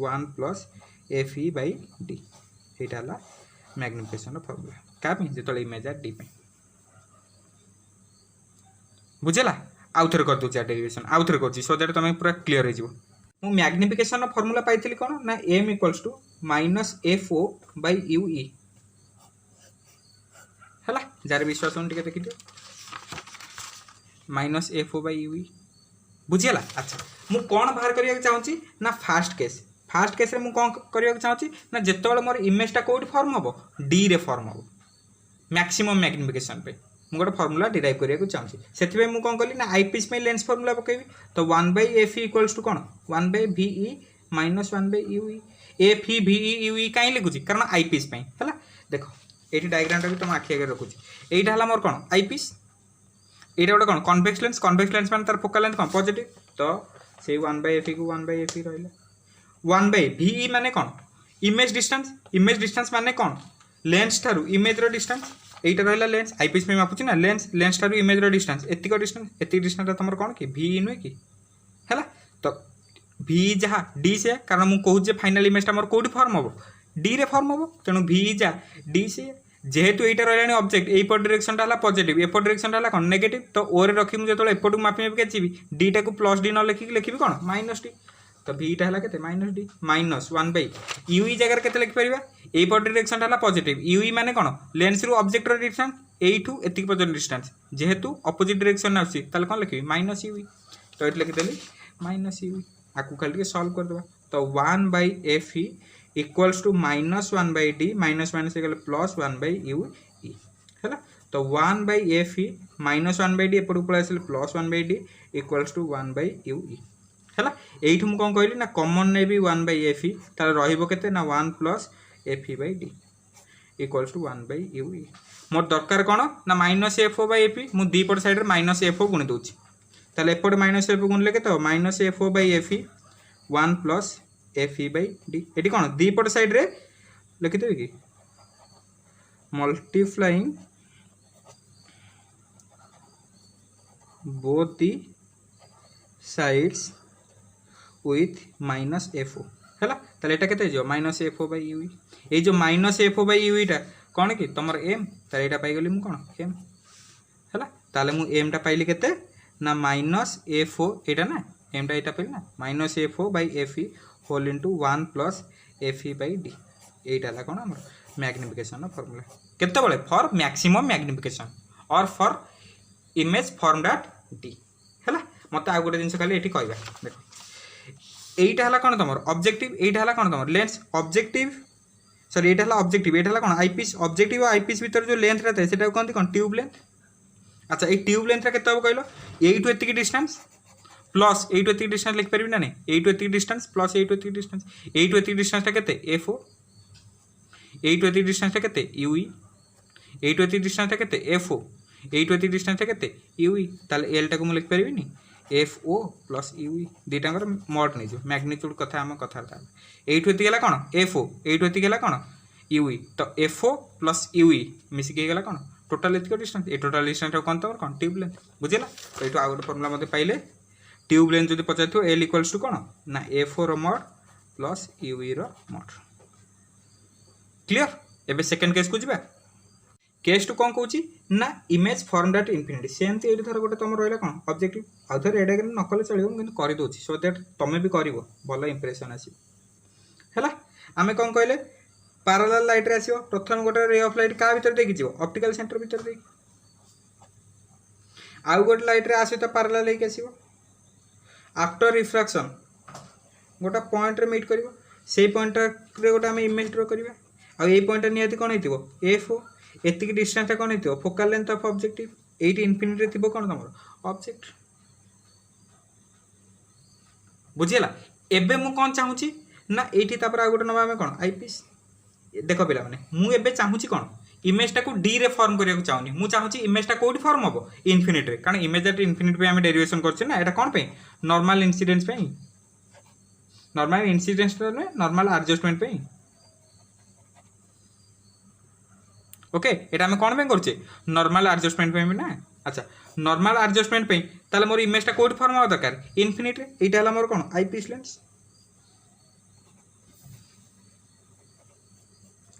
1 plus F E by D यहाँ है मैग्निफिकेशन फर्मूला क्या जो इमेज आर डी बुझेगा आउ थे कर दूसरी डेरिवेशन आउ थे कर सो दैट तुम पूरा क्लीयर हो मैग्निफिकेशन फर्मूला पाई कौन ना M equals to minus F O by you इ है जार विश्वास टे देखी minus F O by you e बुझीगला। अच्छा मु कौन बाहर करने चाहूँगी ना फास्ट केस मु कौन करने चाहूँगी ना जिते मोर इमेजटा कौट फर्म हम डी रे फर्म हम मैक्सिमम मैग्निफिकेशन पे मु गोटे फर्मूला डिराइव करने चाहूँगी से मुझे कौन कली ना आईपीस में लेंस फर्मूला पकेबी तो 1 बाई एफ इक्वल्स टू कौन 1 बाई भी minus 1 by U F E भी यू कहीं लिखुची कारण आईपीस है देखो ये डायग्राम भी तुम आखि आगे रखुची यहीटा है मोर कौन आईपीस यहाँ गोटे कौन कन्वेक्स लेंस मैंने तार फोकल लेंथ कौन पॉजिटिव तो से 1 बाई एफ को 1 बाई एफ रहा 1 बाई भी माने कौन इमेज डिस्टेंस माने कौन लेंस ठारू इमेज रो डिस्टेंस एटा रहा लेंस आईपीएस में मापुची ना लेंस ठारू इमेज रो डिस्टेंस एतिक डिस्टेंस तुम कौन कि भी नुहे कि है तो भी जहाँ डी से कारण मुझे कहूँ फाइनाल इमेजटा मोर कौट फर्म हम डी रे फर्म हम तेणु भी जा डी से जेहेतु यहाँ रहा ऑब्जेक्ट एपट डायरेक्शनटा है पॉजिटिव एपट डायरेक्शनटा है कौन नेगेटिव तो ओ रे रखी मुझे जो एपट को मापी मापिका जीवी डीटा को प्लस डी न लिखिकी लिखी कौन माइनस डी तो भीटा है के minus D minus 1 by you जगह के लिखिपर एपट डायरेक्शनटा है पॉजिटिव यू माने कौन लेंस रु ऑब्जेक्ट रो डिस्टेंस एठू एतिक पर्यंत डिस्टेंस जेहेतु अपोजिट डायरेक्शन आसी ताले कौन लिखी माइनस यू तो ये लिखिदेली माइनस यू आपको खाली सॉल्व करदे तो 1 by F E equals to minus 1 by D minus minus plus 1 by you इ है तो 1 by F E minus 1 by D एपटू पलि आस plus 1 by D equals to 1 by you इ है यू मुझे कौन कहली ना कमन ने भी 1 बाई एफ इ तार रहिबो ना 1 plus F E by D equals to 1 by you e मोर दरकार कौन ना minus F O by F e मुझे दीपट साइड माइनस एफ ओ गुणी दूसरी ताले एपटे माइनस एफ गुणिले के minus F O by F e 1 plus F E by D ये कौन दीपट साइड रे लिखिदेवी कि multiplying both the sides with minus F o है ताले एटा केते जो minus F O by u ये जो minus F O by u कौन कि तुम एम ताले एटा पाइगली मु कौन एम है ताले मु एम टा पाइली केते ना माइनस एफ ओ एटा ना एम टा एटा पाइली ना minus F O by F E whole into 1 plus F E by D यहाँ है कौन आम मैग्निफिकेशन फर्मूला केतबेले फॉर मैक्सिमम मैग्निफिकेशन और फॉर इमेज फॉर्म डाट डी है मत आ गोटे जिन खाली ये कहवा देखो यहीटा है कौन तुम ऑब्जेक्टिव यहाँ है कौन तुम लेंस ऑब्जेक्टिव सॉरी यहाँ है ऑब्जेक्टिव यहाँ है कौन आईपीस ऑब्जेक्टिव और आईपीस भीतर जो लेंथ रहता है से कहते कौन ट्यूब लेंथ अच्छा ये ट्यूब लेंथ केते कहल यू एतिक डिस्टेंस प्लस एटू एतिक डिस्टेंस लिखिपारि ना नहीं एटू एतिक डिस्टेंस प्लस एटू एतिक डिस्टेंस एटू एतिक डिस्टेंसटा केते एफ ओ एटू एतिक डिस्टेंसटा केते यू इ एटू एतिक डिस्टेंसटा केते एफ ओ एटू एतिक डिस्टेंसटा केते यू इ ताले एल टा को मु लिखि परिबिनी एफ ओ प्लस यू इ दुईटांकर मड नहीं जो मैग्नीट्यूड कथा आम कथा एटू एतिक है कौन एफ ओ एटू एतिक है कौन यू इ तो एफ ओ प्लस यू इ मिसिकी गला कौन टोटाल एतिक डिस्टेंस ए टोटाल डिस्टेंस कौन तुम कौन ट्यूब लेंथ बुझेगा तो ये आउ गोटे फर्मूला मत पाइले ट्यूब लेंथ जो पचार एल इक्वल्स टू कौन ना एफ ओ रड प्लस यू इ रड क्लीयर एबे सेकेंड केस को जी केस टू कौन कौची ना इमेज फॉर्म डाट इनफिनिटी सेमती ये थर गोटे तुम रहा कौन ऑब्जेक्टिव आउ थे एडा नकले चलो कि करदे सो दैट तुम भी कर भल इंप्रेशन आसला आम कौन कहले पैरेलल लाइट रे आसो प्रथम गोटे रे ऑफ लाइट क्या भीतर देखी ऑप्टिकल सेंटर भीतर देखी आउ गोटे लाइट रे आसो तो पैरेलल लेके आसो आफ्टर रिफ्रैक्शन गोटे पॉइंट रे मीट कर से पॉइंट रे गोटे आम इमेज ड्र करवा आ ये पॉइंट निहाती कौन हो एफ ओ एतिक डिस्टेंस कौन हो फोकल लेंथ ऑफ ऑब्जेक्टिव ये इनफिनिटी थी कौन तुम ऑब्जेक्ट बुझीगला एबे मु कौन चाहूँगी ना ये आउ गोटे नवा आम कौन आईपीस देख पिला माने मुझे चाहूँगी कौन इमेजटा को डी रे फॉर्म करने चाहूनी मुझे चाहूँगी इमेजटा कौट फॉर्म हम इनफिनिटी कारण इमेज इनफिनिटी पे आम डेरिवेशन करछे ना एटा कौन पे नॉर्मल इंसिडेंस पे नॉर्मल इंसिडेंस नुहे नॉर्मल एडजस्टमेंट पे ओके एटा आम कौन करचे नॉर्मल एडजस्टमेंट पे भी ना अच्छा नॉर्मल एडजस्टमेंट पे ताले मोर इमेजटा कोड फॉर्म हवा दरकार इनफिनिट रे एटा हला मोर कोन आईपीस लेंस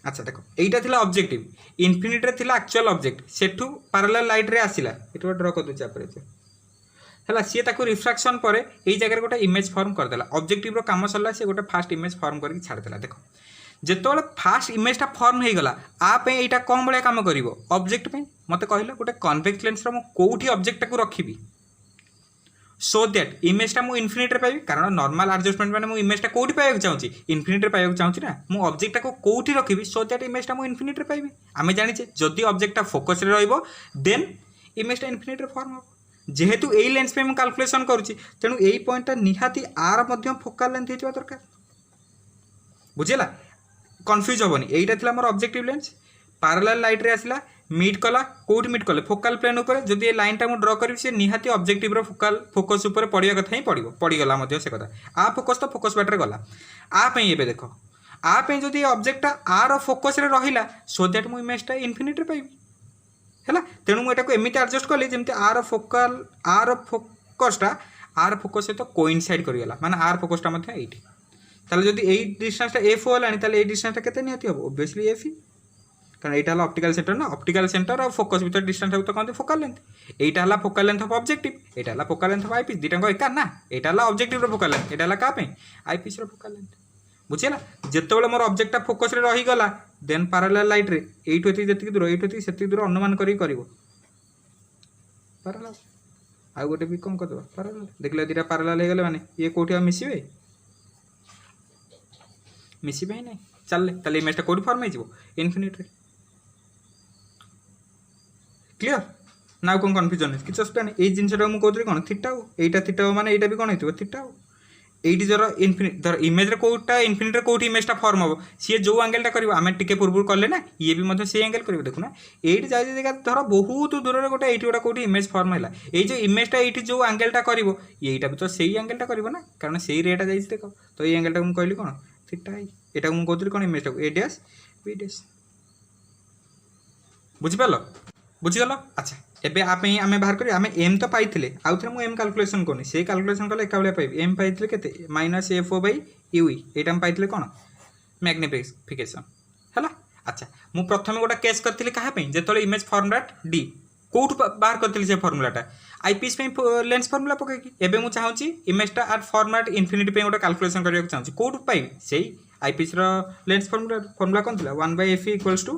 अच्छा देखो एटा थिला ऑब्जेक्टिव इनफिनिट रे थिला एक्चुअल ऑब्जेक्ट सेठू पैरेलल लाइट रे आसिला एटा ड्रा कर दु चापर है सी ताको रिफ्राक्शन पर यही जगह गोटे इमेज फॉर्म करदेला ऑब्जेक्टिव रो काम सरला से गोटे फास्ट इमेज फॉर्म करके छाड़देला देखो जिते फास्ट इमेजटा फॉर्म हो गला आप यहाँ कौन भाया कम कर ऑब्जेक्ट पे मत कहले गोटे कन्वेक्स लेंस कौटी ऑब्जेक्ट को रखी सो दैट इमेजटा मुझे इनफिनिट पाइबी कारण नॉर्मल एडजस्टमेंट मैंने इमेजटा कौटी पाइबा चाहिए इनफिनिट पाइबा चाहिए ना मुझे ऑब्जेक्टा को कौटी रखी सो दैट इमेजटा मुझे इनफिनिट पाइबी आम जाने जदि ऑब्जेक्टा फोकस देन इमेजटा इनफिनिट फॉर्म हम जेहेतु यही लेंस पे कैलकुलेशन करुच्ची तेणु यही पॉइंटा निहाती आर फोकाल लेंथ होता दरकार बुझेगा कन्फ्यूज हेनी यहीटा थी मोर ऑब्जेक्टिव लेंस पैरेलल लाइट रे आसला मीट कला कौट मीट कले फोकाल प्लेन उपर जदि ये लाइनटा मुझे ड्र करी से निहाती ऑब्जेक्टिव रो फोकाल फोकस उपर पड़िया कथा ही पड़गला से कथा आ फोकस तो फोकस बाटर गला आप देख आप जदि ऑब्जेक्टा आर फोकस रे रहिला सो दैट मु इमेजटा इनफिनिट पाइबी है तेणु मुझे एमती एडजस्ट कली जमी आर फोकाल आर फोकसटा आर फोकस सहित कोइनसाइड करगला माने आर फोकसटा ये ताले जदि यही डिस्टेंसटा एफ होलानी ताले यही डिस्टेंसटा केते निहाती हो ऑब्वियसली एफ ही कारण एटा हला ऑप्टिकल सेंटर ना ऑप्टिकल सेंटर और फोकस भीतर डिस्टेंस तो कहते फोकल लेंथ एटा हला फोकल लेंथ ऑफ ऑब्जेक्टिव एटा हला फोकल लेंथ ऑफ आईपीस दिटांग एका ना एटा हला ऑब्जेक्टिव रो फोकल लेंथ एटा हला का पे आईपीस रो फोकल लेंथ बुझेला जेतेबेले मोर ऑब्जेक्टटा फोकस रे रही गला देन पैरेलल लाइट रे एइठो एति जति दूर एइठो एति सेति दूर अनुमान करी करिवो पैरेलल आ गोटे भी कम कर दबा पैरेलल देखले दिटा पैरेलल हे गेले माने ये कोठी आ मिसिबे मिसिबे ही नहीं चलले ताले इमेजटा कोड फॉर्म हो इनफिनिट रे क्लियर ना कौन कन्फ्यूजन किसी असुविधा नहीं ये जिनटा मुझे कहती कौन थीटा हो एटा थीटा हो माने एटा भी कौन हो थीटा हो एटी जर इनफिनिट धर इमेज रे कोटा इनफिनिट रे कोठी इमेजटा फॉर्म हम सी जो एंगलटा करिवो आमे टिके पूर्व कले ना ये भी मतलब से एंगल करिवो देखुना एटी जाय जगह धर बहुत दूर रे गोटे एटी गोटा कोठी इमेज फॉर्म हैला ए जो इमेजटा एटी जो एंगलटा करिवो एटा भी तो सेही एंगलटा करिवो ना कारण सेही रेटा जाय देखो तो ये एंगलटा हम कहली कोन थीटा आई एटा हम कहतली कोन इमेजटा ए डैश बी डैश बुझि पालो बुझीगल अच्छा एबे आप आम बाहर करें आम एम तो पाई आउ थे मुझे एम कैलकुलेशन करनी से कैलकुलेशन कले एका भाया पाइबी एम पाई के minus F o by u यहाँ पाई कौन मैग्निफिकेशन है अच्छा मुझे प्रथम गोटे केस करी क्या जो इमेज फर्मुलाट डी कौट बाहर करी से फर्मुलाटा आईपीएस लेंस फर्मुला पकईकि एवं मुझे चाहूँगी इमेजटा आर फर्मुलाट इनफिनिट गोटे कैलकुलेशन करने चाहिए कौट पाइबी से आईपीएस लेंस फर्मुला कौन थी 1/f equals to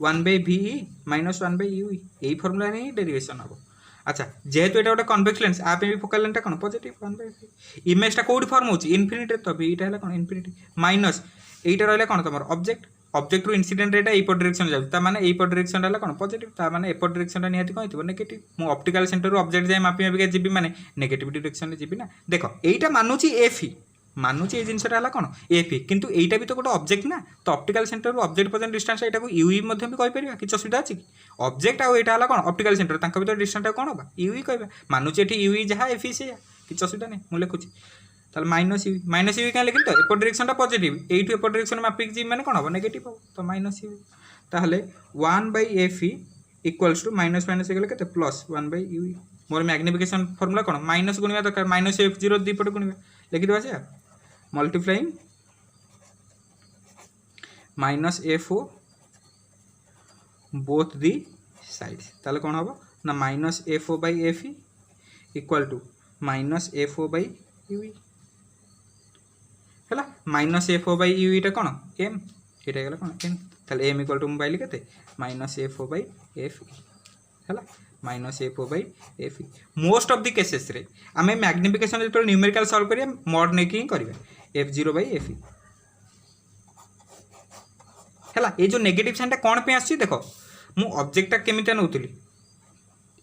1/VE minus 1/UE यही फर्मुला ही डेरिवेशन हम अच्छा जेहेतु ये गोटे कन्वेक्स लेंस आप भी फोकल लेंथ कौन पॉजिटिव 1/V इमेजटा कौट फॉर्म होची इनफिनिट तो बीटा है कौन इनफिनिट माइनस एटा रहा कौन तुम ऑब्जेक्ट ऑब्जेक्ट रु इंसिडेंट रेटा एपट डायरेक्शन जाऊँ माने एपट डायरेक्शन है कौन पॉजिटिव ता माने एपट डायरेक्शन निहाती कौन हो नेगेटिव मु ऑप्टिकल सेंटर ऑब्जेक्ट जाए मापी मापिका जीवी माने नेगेटिव डायरेक्शन जीवी ना देखो एटा मानुची एफ ही मानुची ये जिनसा है कौन एफ ही किंतु एटा भी तो गोटे ऑब्जेक्ट ना तो ऑप्टिकल सेंटर ऑब्जेक्ट पर्यंत डिस्टेंस एटा को यूई भी कहीपर किसी असुविधा अच्छी ऑब्जेक्ट आउ एटा कौन ऑप्टिकल सेंटर तांका भीतर डिस्टेंस कौन होगा यूई कहबा मानुची एठी यूई जहाँ एफ ही से किसी असुविधा नहीं मुझे लिखुची ताल माइनस यूई क्या लिखी तो एपट डायरेक्शन पॉजिटिव एठू एपट डायरेक्शन मापिक जी मैंने कौन हम नेगेटिव हम तो माइनस यूई ताहले 1/FE equals to minus minus हो गले प्लस 1/UE मोर मैग्निफिकेशन फर्मुला कौन माइनस गुणवा दरकार माइनस F0 दीपटे गुणवा लिखिदेवा से multiplying minus FO both the sides ताले कौन हम ना minus FO/FE equal to minus FO/UE है माइनस FO/UE टा कौन एम ये कौन एम ताले एम इक्वल टू मोबाइल के माइनस FO/FE है minus FO/FE most of the cases रे आम मैग्निफिकेशन जो न्यूमेरिकल सॉल्व करिया मॉड नहीं कि करिया F0/FE है ये जो नेगेटिव साइनटा कौन पे आसी देखो मु ऑब्जेक्टटा केमिटा नौतली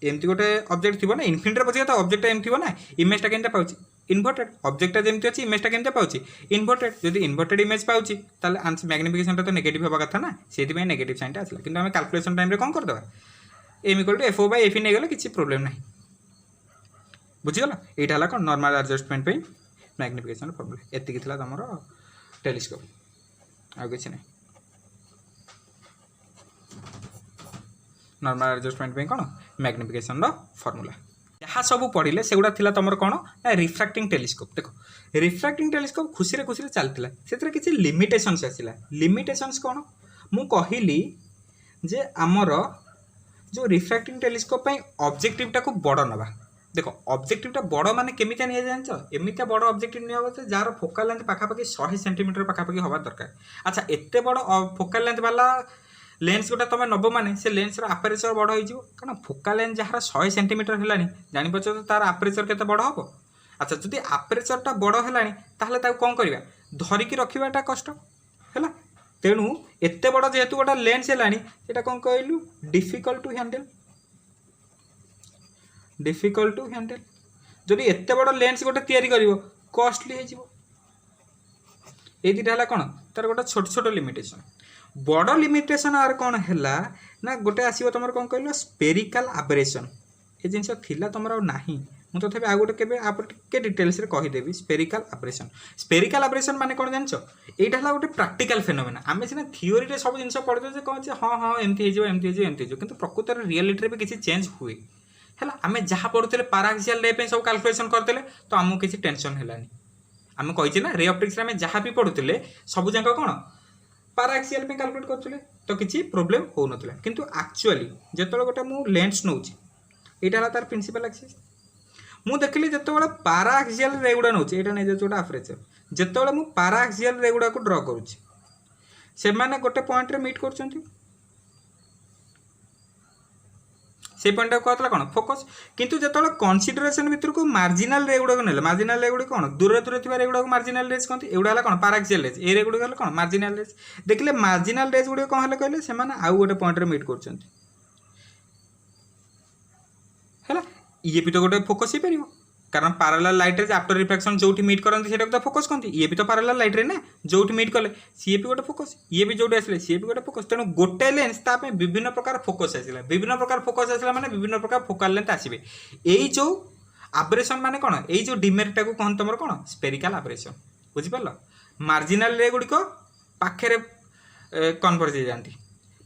एमती गोटे ऑब्जेक्ट थी ना इनफिनिट बचे तो ऑब्जेक्ट एम थी ना इमेजटा केमता पाउची इनवर्टेड ऑब्जेक्टटा जमती अच्छी इमेजटा केमता पाउची इनवर्टेड जदि इनवर्टेड इमेज पाउची ताले आंसर मैग्निफिकेशनटा तो नेगेटिव होगा कथा ना से नेगेटिव साइनटा आसला किंतु आम कैलकुलेशन टाइम रे कौन करदेवा एम इक्वल टू FO/FE नहीं गले किसी प्रोब्लेम नहीं बुझीगल यहाँ है कौन नॉर्मल एडजस्टमेंट पे मैग्निफिकेशन फॉर्मूला एतिकी थिला तमर टेलीस्कोप आ किसी नहीं नॉर्मल एडजस्टमेंट कौन मैग्निफिकेशन फॉर्मूला जहाँ सब पढ़िले सेगुड़ा थिला तुम कौन ना रिफ्रैक्टिंग टेलीस्कोप देख रिफ्रैक्टिंग टेलीस्कोप खुशी खुशी चलता से किसी लिमिटेशंस आसला लिमिटेशंस कौन मु कहली जे आमर जो रिफ्रैक्टिंग टेलीस्कोप ऑब्जेक्टिवटा को बड़ नवा देख ऑब्जेक्टिवटा बड़ माने केमिता नहीं जान एमिता बड़ ऑब्जेक्टिव नहीं जार फोकल लेंथ पाखापाखि 100 सेंटीमीटर पाखापाखि हवा दरकार अच्छा एत बड़ फोकल लेंथ वाला लेंस गोटा तुम नब माने से लेंस आपेरेचर बड़ हो कारण फोकल लेंथ जार 100 सेंटीमीटर है जापर तो तार आपेरेचर केते बड़ हम अच्छा जदि आपेरेचरटा बड़ है कौन करवा धरिकी रखाटा कष्ट है तेणु एत बड़ जेहेतु गोटा लेंस है कौन कहलु डिफिकल्ट टू हैंडल जदि एत बड़ लेंस गोटे तैयारी कर कॉस्टली हो दुटा कौन तार गोटे छोट छोट लिमिटेशन बड़ लिमिटेशन आर कौन है ना गोटे आसो तुम कौन कहल स्पेरिकल आबरेशन ये जिन थिला तुम ना मुझे तथापि आउ गोटे केबे आप टिके डिटेल्स रे कहीदेवी स्पेरिकल आबरेशन माने कौन जान यहाँ है गोटे प्राक्टिकल फेनोमेना आम सीना थियोरी रे सब जिन पढ़ते कौन हाँ हाँ एमती किंतु प्रकृत रियलिटी भी किसी चेंज हुए है आम जहाँ पढ़ुते पाराक्सियल रे सब कैलकुलेशन करते तो आमको किसी टेंशन है आम कही ना रे ऑप्टिक्स आम जहाँ भी पढ़ुते सब जाक कौन पाराक्सियल पे कैलकुलेट करते तो किसी प्रोब्लेम हो ना किंतु एक्चुअली जो गोटे मु लेंस नौ यहाँ तार प्रिंसिपल एक्सिस मु देखली जो पाराक्सियल रे गुड़ा नौ यहाँ नहीं जो आफरेचर जो मु पाराक्सियल रे गुड़ा को ड्र करुच्ची से मैंने गोटे पॉइंट रे मीट कर से पॉइंट कहता कौन फोकस किंतु जो कनसिडरेशन भितर को मार्जिनाल रे गुड़ा ना मार्जिनाल रे गुड़ी कौन दूर दूर थी रे गुड़ा मार्जिनाल रेज कहते एगुड़ा कौन पाराक्सियल रेज ए रे गुड़ी कौन मार्जिनाल रेज देखिले मार्जिनाल रेज गुड़ी कौन है कहले से आउ गोटे पॉइंट रे मीट कर ये भी तो गोटे फोकस ही पार कारण पैरेलल लाइट रे आफ्टर रिफ्लेक्शन जो मीट करते हैं तो फोकस कहते ये भी तो पैरेलल लाइट रे ना जो मीट कले सी भी गोटे फोकस ये भी जो आसे सी भी गोटे फोकस तेणु गोटे लेंस विभिन्न प्रकार फोकस आसला विभिन्न प्रकार फोकस आसला माने विभिन्न प्रकार फोकल लेंथ आसबे यही जो आबरेशन माने कौन यही जो डिमेरिटा को कहते तुम कौन स्पेरिकल आबरेशन बुझिपार मार्जिनाल रे गुड़िक पाखे कन्वर्ज हो जाती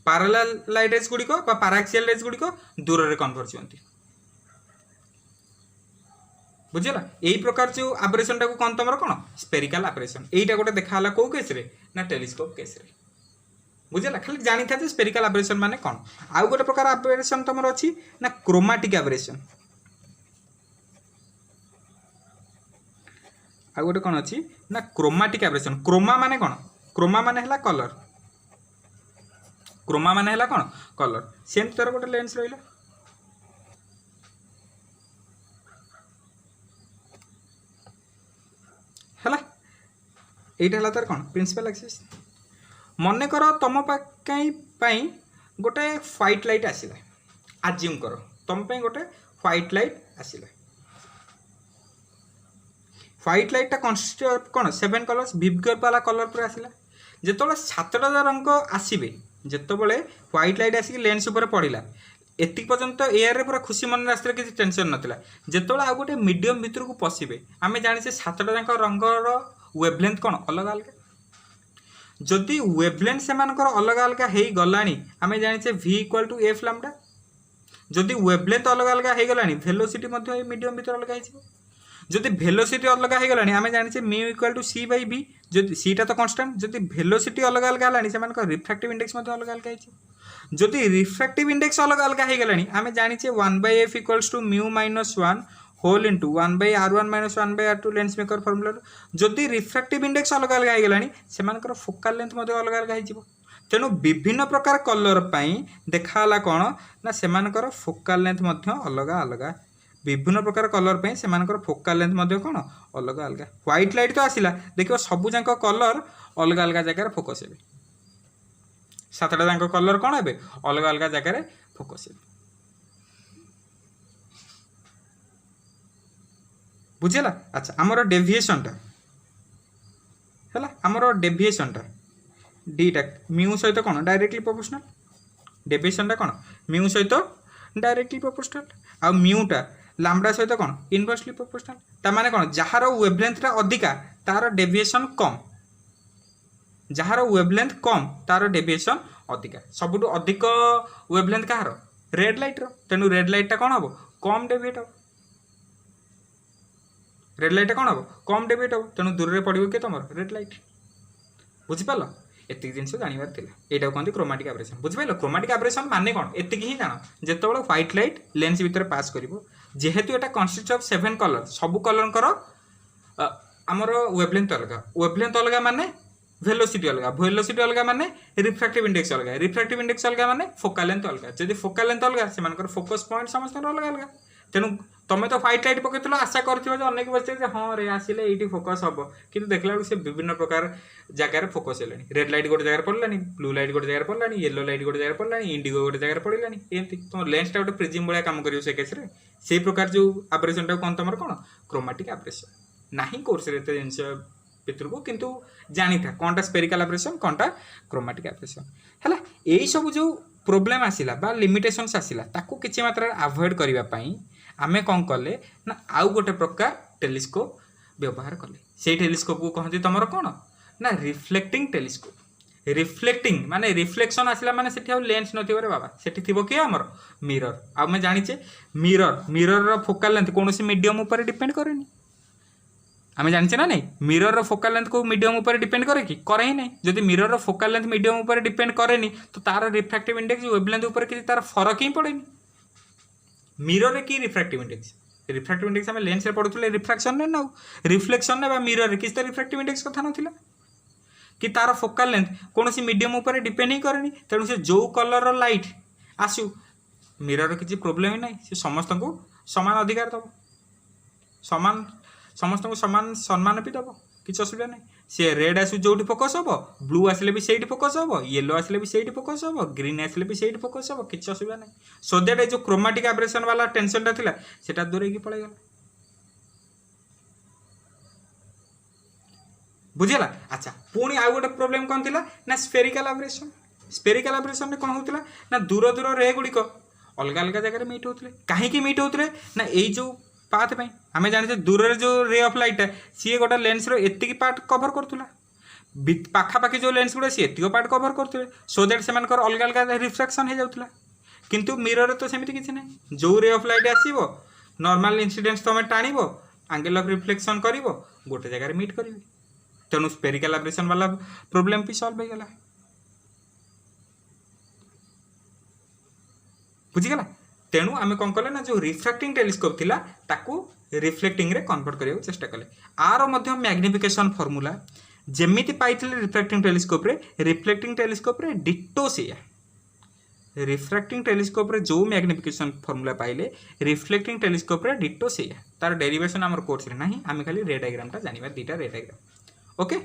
पैरेलल लाइट रेज गुड़िक पाराक्सियल रेज गुड़िक दूर में कन्वर्ज होती बुझेगा यही प्रकार जो आबरेशन टाक कौन तुम कौन स्पेरिकल आबरेशन यहीटा गोटे देखा कौ केस रे ना टेलीस्कोप केस रे बुझेगा खाली जानी था स्पेरिकल आबरेशन माने कौन आउ गोटे प्रकार आबरेशन तुम अच्छी ना क्रोमाटिक आबरेशन आउ गोटे कौन अच्छी ना क्रोमाटिक आबरेशन क्रोमा माने कौन क्रोमा माने है कलर क्रोमा माने है कौन कलर सेम तरह गोटे लेंस रहा है यहाँ तार कौन प्रिंसिपल एक्सिस मन कर तुम पाई गोटे व्हाइट लाइट आसला आज्यूम कर तुम गोटे व्हाइट लाइट आसला व्हाइट लाइटा कनसिस्ट ऑफ कौन 7 कलर्स विविध वाला कलर पर आसला जो 7टा रंग आसबे जिते व्हाइट लाइट आसिक लेंस उपर पड़ा एति पर्यंत एयर रे पूरा खुशी मन रास्ते किसी टेंशन नाला जो आउ गोटे मीडियम भितर को पशिबे आम जाने 7टा जाक रंगर वेवलेंथ कौन अलग अलग जदि वेवलेंथ से अलग अलग हो गला आम जाने v equal to f lambda जदि वेवलेंथ अलग अलग हो गला वेलोसिटी मीडियम भितर अलग हो जदि वेलोसिटी अलग हो गला आम जाने mu equal to c by b जदि सीटा तो कांस्टेंट जदि वेलोसिटी अलग अलग है रिफ्रैक्टिव इंडेक्स अलग अलग हो जदि रिफ्रैक्टिव इंडेक्स अलग अलग हो गला आम जाने 1/f equals to mu minus 1 whole into 1/r1 minus 1/r2 lens maker formula जदि रिफ्रैक्टिव इंडेक्स अलग अलग हो गला से फोकल लेंथ अलग अलग हो तेणु विभिन्न प्रकार कलर देखा कौन ना से फोकल लेंथ अलग अलग विभिन्न प्रकार कलर से फोकल लेंथ कौन अलग अलग व्हाइट लाइट तो आसला देखो सबू जाक कलर अलग अलग जगह फोकस हे 7टा जाक कलर कौन हे अलग अलग जगह फोकस हे बुझेगा अच्छा आमर डेविएशनटा है आमर डेविएशनटा डीटा म्यू सहित कौन डायरेक्टली प्रोपोर्शनल डेविएशनटा कौन म्यू सहित डायरेक्टली प्रोपोर्शनल आ म्यूटा लैम्डा सहित कौन इनवर्सली प्रोपोर्शनल तार कौन जार वेवलेंथटा अधिका तार डेविएशन कम जार वेवलेंथ कम तार डेविएशन अधिका सबुठु अधिक वेवलेंथ कहार रेड लाइट तेणु रेड लाइटा कौन हम कम डेविएट हम रेड लाइट कौन हम कम डेविएट हम तेणु दूर में पड़ो किए तुम रेड लाइट बुझिपार एतिक जिन जानवर यहाँ कहते क्रोमाटिक एब्रेशन बुझिपार क्रोमाटिक एब्रेशन माने कौन एतिक ही जान जो व्हाइट लाइट लेंस भितर पास कर जेहेतु यहाँ कन्सिस्ट ऑफ 7 कलर सब कलर आमर वेवलेंथ अलग माने वेलोसिटी अलग माने रिफ्रैक्टिव इंडेक्स अलग माने फोकल लेंथ अलग जदि फोकल लेंथ अलग से फोकस पॉइंट समस्त अलग अलग तेणु तुम तो व्हाइट लाइट पकड़ आशा कर अनेक बच्चे हाँ रे आसिले ये फोकस हम कि देखला से विभिन्न प्रकार जगार फोकस है रेड लाइट गोटे जगह पड़लानी ब्लू लाइट गोटे जगह पड़लानी येलो लाइट गोटे जगह पड़लानी इंडिगो गोटे जगह पड़लानी एमती तुम लेंसटा गोटे प्रिज्म भाया काम कर से केस से प्रकार जो आब्रेशन कौन तुम कौन क्रोमाटिक आब्रेशन ना कोर्स जिन भितर को किंतु जानी था कौनटा स्पेरिकल आब्रेशन कौनटा क्रोमाटिक आब्रेशन है यही सब जो प्रोब्लेम आसला बा लिमिटेशंस आसला ताकू किसी मात्रा अवॉइड करने आमे कौन कले ना आउ गोटे प्रकार टेलीस्कोप व्यवहार कले से टेलीस्कोप को कहते तुम कौन ना रिफ्लेक्टिंग टेलीस्कोप रिफ्लेक्टिंग माने रिफ्लेक्शन आसला माने सेठी लेंस नथिबो रे बाबा सेठी थिबो कि हमर मिरर आ मैं जानिचे मिरर रो फोकल लेंथ कोनोसी मीडियम ऊपर डिपेंड करेनी आमे जानिचे ना नहीं मिरर रो फोकल लेंथ को मीडियम ऊपर डिपेंड करे कि करे ही नहीं जदि मिरर रो फोकल लेंथ मीडियम ऊपर डिपेंड करेनी तो तार रिफ्रैक्टिव इंडेक्स वेवलेंथ ऊपर किसी तार फरक ही पड़ेनी मिरर रे की रिफ्रैक्टिव इंडेक्स आम लेंस रे पढ़ुले रिफ्रैक्शन ने ना रिफ्लेक्शन ने मिरर रे किसी तो रिफ्रैक्टिव इंडेक्स कथा नथिला कि तार फोकल लेंथ कौन मीडियम ऊपर डिपेंड ही करेनी तेणु से जो कलर लाइट आसू मिरर किसी प्रोब्लेम ही ना से समस्त को समान अधिकार दब समान समस्त को समान सम्मान भी दब किसी असुविधा नहीं सी रेड आसू जो फोकस हम ब्लू आसले भी सही फोकस हम येलो आसले भी सही फोकस हम ग्रीन आसले भी सही फोकस हम किसी असुविधा नहीं सो दैट जो क्रोमाटिक एब्रेशन वाला टेंशन था सेटा दूर पड़ेगा बुझेगा अच्छा पुणी आउ गोटे प्रोब्लेम कौन थी ना स्पेरिकल एब्रेशन कौन होता ना दूर दूर रे गुड़िक अलग अलग जगह मीट होते कहीं मीट होते ना यही जो पाथ पे आम जाने दूर जो रे ऑफ लाइट सी गोटे लेंस एतिक पार्ट कभर करूला पाखापाखि जो लेंस गुड़ा सी एतिक पार्ट कभर करते सो दैट से अलग अलग रिफ्रैक्शन हो जाता किंतु मिरर तो सेमती किसी ना जो रे ऑफ लाइट आसो नॉर्मल इंसिडेंस तुम टाण एंगल ऑफ रिफ्लेक्शन कर गोटे जगह मीट करेंगे तेणु स्पेरिकल एब्रेशन वाला प्रोब्लेम भी सॉल्व हो गला बुझीगला तेणु आम कौन कले ना जो रिफ्रैक्टिंग टेलीस्कोप थिला ताकू रिफ्लेक्टिंग रे कन्वर्ट करने चेष्टा कले आर मध्य मैग्निफिकेशन फॉर्मूला जेमिति पाइथिले रिफ्रैक्टिंग टेलीस्कोप रे डिटो से रिफ्रैक्टिंग टेलीस्कोप रे जो मैग्निफिकेशन फॉर्मूला पाइले रिफ्लेक्टिंग टेलीस्कोप रे डिटो से तार डेरिवेशन आमर कोर्स रे नाही आम खाली रे डायग्राम टा जानिबा दीटा रे डायग्राम ओके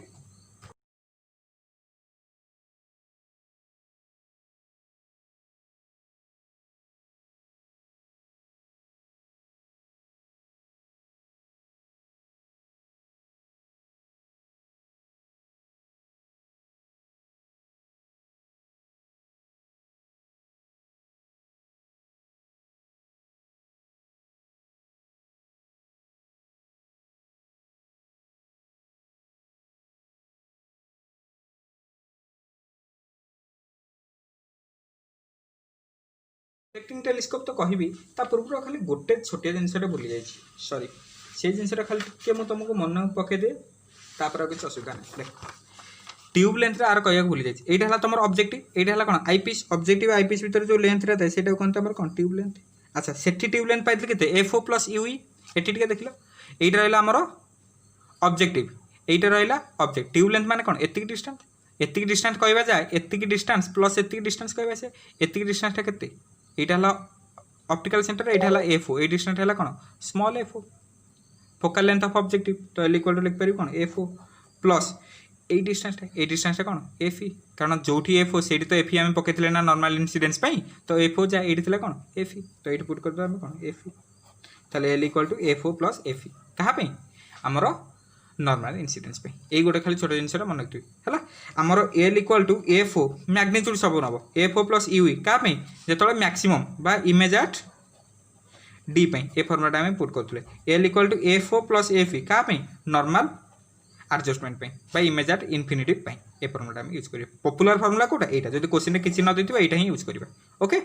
रिफ्लेक्टिंग टेलीस्कोप तो कहबी ता पूर्व खाली गोटे छोटिया जिनसटा भूली जाइए सॉरी से जिनसटा खाली टिके मु तुमको मन पके दे तापर किसी असुविधा नहीं देख ट्यूब लेंथ आर कह भूली जाइए यहाँ तुम ऑब्जेक्टिव यहाँ कौन आईपीस ऑब्जेक्टिव आईपीस भितर जो लेंथ रहा है कहते कौन ट्यूब लेंथ अच्छा सेठी ट्यूब लेंथ पाइले केते एफओ प्लस यूई एटी टिके देखल एटा रहा आमर ऑब्जेक्टिव एटा रहा ऑब्जेक्ट ट्यूब लेंथ माने कौन एतिक डिस्टेंस कहवा जाए एतिक डिस्टेंस प्लस एतिक डिस्टेंस कहवा से एतिक डिस्टेंसटा केते यहाँ ऑप्टिकल सेंटर यहाँ एफओ ये डिस्टेंस है कौन small FO focal length of objective तो एल इक्वल टू लिखिपर कौन एफओ प्लस ये डिस्टेंस कौन एफई कारण जो एफओ से तो एफई आम पकई ना नॉर्मल इंसिडेंस तो एफओ जाए ये कौन एफई तो ये पुट कर कौन एफई ताले L equal to f o plus f e कहाँ आमर नॉर्मल इंसिडेंस पे ये गोटे खाली छोट जिन मन रखिए है आमर L equal to f o magnitude सब नब एफओ प्लस यूई क्या जो मैक्सिमम बा इमेज एट डी ए फर्मुला आम पुट करूँ L equal to f o plus f e क्या नॉर्मल एडजस्टमेंट बा इमेज एट इनफिनिटी ए फर्मुला यूज करें पॉपुलर फर्मुला कोटा यहाँ जो क्वेश्चन किसी न देती यहाँ ही यूज करा ओके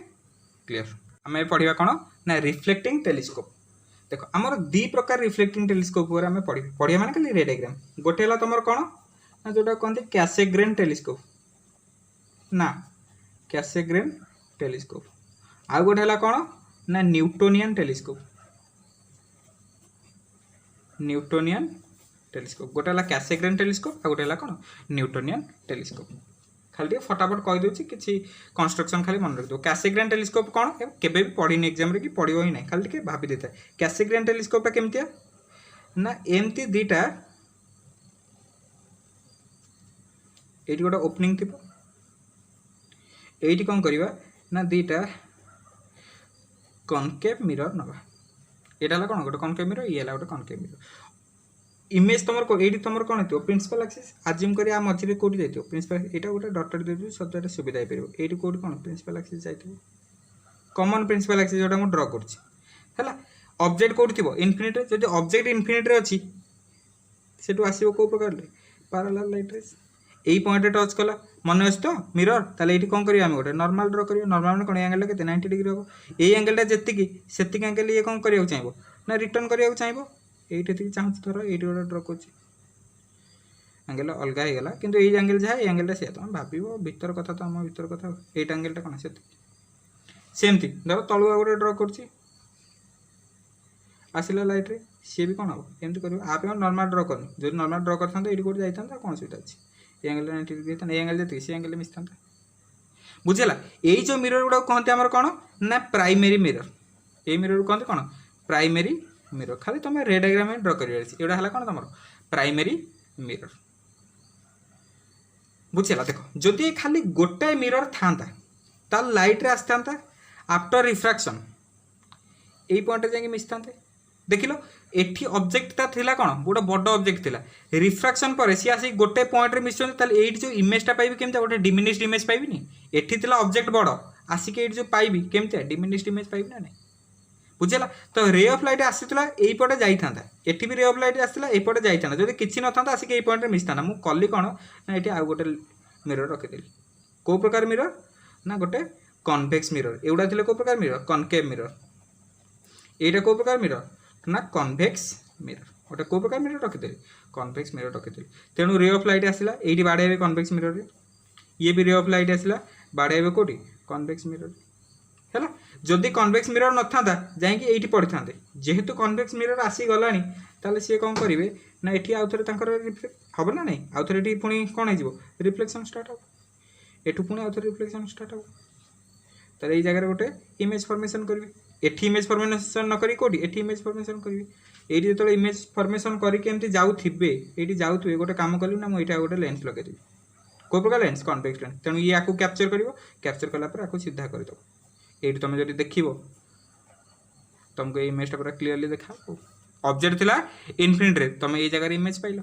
क्लियर। आम पढ़ा कौन ना रिफ्लेक्टिंग टेलीस्कोप। देख आमर दी प्रकार रिफ्लेक्टिंग टेलीस्कोप आम पढ़िया माने खाली रे डायग्राम। गोटे है तुम कौन ना जोटा कहते कैसेग्रेन टेलीस्कोप ना कैसेग्रेन टेलीस्कोप। आउ गोटे है कौन ना न्यूटोनियन टेलीस्कोप। न्यूटोनियन टेलीस्कोप गोटे है कैसेग्रेन टेलीस्कोप आ गोटे है कौन न्यूटोनियन टेलीस्कोप। खाली फटाफट कहीदे कि कंस्ट्रक्शन खाली मन रखिद। कैसेग्रेन टेलीस्कोप कौन केवे भी पढ़ी एग्जाम कि पढ़ो ही ना खाली टे भाभी देता है। कैसेग्रेन टेलीस्कोपटा केमतिया ना एमती दीटा ये गोटे ओपनिंग थी ये कौन करवा ना दीटा कनकेव मिरर नवा। यहाँ कौन गोटे कनकेव मिरर ये गोटे कनकेव मिरर। इमेज तुम ये तुम कौन हो प्रिंसिपल एक्सिस आज्यूम कर मझे कौटी जाइए प्रिंसिपल यहाँ गोटे डॉटेड दे सब सुविधा हो पार ये कौटी कौन प्रिंसिपल एक्सिस जाइए कॉमन प्रिंसिपल एक्सिस जोटा मुझे ड्र कर ऑब्जेक्ट कौटी थी इनफिनिटी जब ऑब्जेक्ट इनफिनिटी अच्छी से आसो कौ प्रकार पैरेलल लाइट रेज यही पॉइंट टच कला मन अच्छे तो मिरर ताले ये कौन करें गोटे नॉर्मल ड्र कर नॉर्मल कौन एंगल के 90 डिग्री हम ये एंगल जी से एंगल ये कौन करने चाहिए ना रिटर्न करने चाहिए ये चाहूँ थर ये गोटे ड्र कर एंगल अलग हो गला कि एंगल जहाँ एंगल से तुम भाव भीतर कथा तो आम भीतर कथा ये एंगलटा कौन से सेमती धर तलुआ गोटे ड्र कर आसला लाइट रे सी भी कौन हम एमती कर आप नॉर्मल ड्र कर जो नॉर्मल ड्र कर ये कौट जाता कौन सुविधा अच्छी ये एंगल 90 डिग्री था एंगल जी सी एंगल मिसता बुझेगा। यही जो मिरर गुड़ा कहते हैं कौन ना प्राइमेरी मिरर ये मिरर कहते कौन प्राइमेरी मिरर खाली तुम रेड डायग्राम में ड्र कर एटा है कौन तुम प्राइमेरी मिरर बुझेगा। देख जदि खाली गोटाए मिरर था लाइट रे आसता आफ्टर रिफ्रैक्शन यही पॉइंट जाके मिसता देख लो एठी ऑब्जेक्ट थिला कौन गोटे बड़ ऑब्जेक्ट थिला रिफ्रैक्शन पर सी आसी गोटे पॉइंट रे मिसछन ताले एठी जो इमेजटा पाइबी केमता गोटे डिमिनिश्ड इमेज पाइबिनी एठी थिला ऑब्जेक्ट बड़ आसिक एठी जो पाइबी केमता डिमिनिश्ड इमेज पाइबी ना नहीं बुझेला। तो रे ऑफ लाइट आसीतला एई पटे जाई थांता एठी भी रे ऑफ लाइट आसीतला एई पटे जाई थांता जदि किछि न थांता आसिक एई पॉइंट रे मिसताना मु कल्ली कोन ना एठी आ गोटे मिरर रखि देली को प्रकार मिरर ना गोटे कन्वेक्स मिरर एउडा थिले को प्रकार मिरर कनकेव मिरर एटा को प्रकार मिरर ना कन्वेक्स मिरर गोटे को प्रकार मिरर रखिदेली कन्वेक्स मिरर रखिदेली तेणु रे ऑफ लाइट आसला एठी बाड़ेबे कन्वेक्स मिरर रे ये भी रे ऑफ लाइट आसला बाड़ेबे कोठी कन्वेक्स मिरर है जदि कन्वेक्स मिरर न था जाइए ये पड़ी था जेहेतु कन्वेक्स मिरर आसी गलानी ताले सी कौन करेंगे ना ये आउ थे हम ना नहीं आउ थे पुणी कौन हो रिफ्लेक्शन स्टार्ट हम एठू पुणी आउ थे रिफ्लेक्शन स्टार्ट हम ताले ये जगह गोटे इमेज फॉर्मेशन करेंगे एठी इमेज फॉर्मेशन न करी कोठी एठी इमेज फॉर्मेशन करेंगे ये जो इमेज फॉर्मेशन करके जाऊे ये जाऊे गोटे काम कलु ना मुझे गोटे लेंस लगेदेवी को प्रकार लेंस कन्वेक्स लेंस तेणु ये आपको कैप्चर कैप्चर कलापर आपको सीधा करदेव ये तुम जो देख तुमको ये इमेज पूरा क्लीयरली देखा ऑब्जेक्ट थिला इनफिनिटी तुम ये जगह इमेज पाइल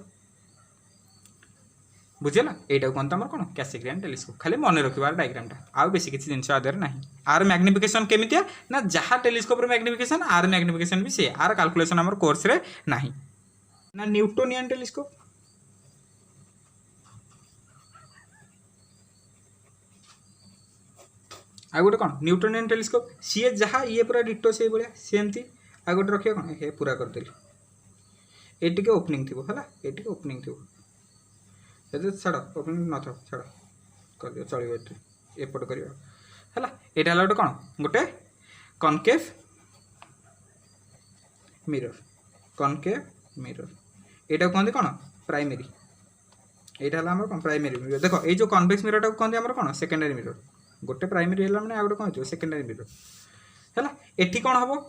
बुझेला यहाँ कहते आम कौन कैसेग्रेन टेलीस्कोप खाली मन रखिबार डायग्रामटा आउ बेसी किसी जिन आधार ना आर मैग्निफिकेशन केमितिया ना जहाँ टेलीस्कोप मैग्निफिकेशन आर मैग्निफिकेशन भी से आर कैलकुलेशन आम कोर्स रे नाही ना न्यूटोनियन टेलीस्कोप आ गोटे कौन न्यूटोनियन टेलीस्कोप सी जहाँ ये पूरा डिटो से भाया सेमती आ गोटे रखिए कौन हे पूरा करदेली ये टिके ओपनिंग थी है ये ओपनिंग थी छाड़ ओपनिंग न था छाड़ कर दियो चलो एपट कर यहाँ गोटे कौन गोटे कनकेव मिरर यहाँ कहते कौन प्राइमेरी यहाँ कौन प्राइमेरी मिरर देख ये जो कन्वेक्स मिरर कहते हैं कौन सेकेंडरी मिरर गोटे प्राइमेरी है मैंने गोटे कौन हो सेकेंडरी मिरर है एटी कौन हम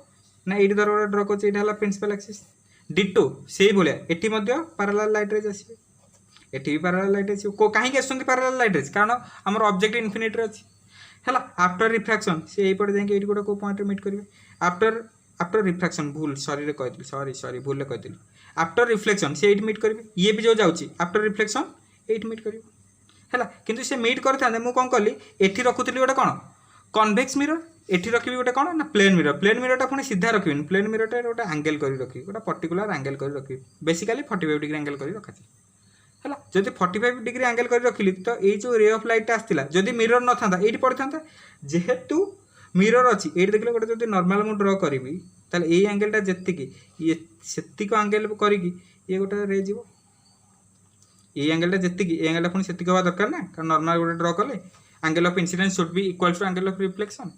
ना ये धर गोटे ड्र कर प्रिंसिपल एक्सिस डिटो से भाया एटी पैरेलल लाइट रेज आसवे एटी भी पैरेलल लाइट आस कहीं आसुँच पैरेलल लाइट रेज कारण आमर ऑब्जेक्ट इनफिनिटी अच्छी है आफ्टर रिफ्रैक्शन से यहीपटे जाए गोटे को पॉइंट मीट करेंगे आफ्टर रिफ्रैक्शन भूल सॉरी कहती सॉरी भूल कहती आफ्टर रिफ्लेक्शन से ये मीट करेंगे ये भी जो जाऊँगी आफ्टर रिफ्लेक्शन ये मीट करेंगे है किंतु से मीट करते मुझे कौन कली एठी रखुली गोटे कौन कन्वेक्स मिरर एठी रखी गोटे कौन ना प्लेन मिररटा पुणी सीधा रखी प्लेन मिररटा गोटे एंगल कर रखी गोटे पर्टिकुलर एंगल कर रखी बेसिकली 45 डिग्री एंगल कर रखा है जब 45 डिग्री एंगल कर रखिली तो ये जो रे ऑफ लाइट आसला जदि मिरर न था ये पड़ी था जेहेतु मिरर अच्छी ये देख गोटे जो नर्माल मुझे ड्र करी ताल ये एंगेलटा जी ये से आंगेल करी ये गोटे रे जीव ये एंगेलटा जी एंगेलटा पुणी से हवा दरकार ना कारण नर्माल गोटे ड्र कले angle of incidence should be equal to angle of reflection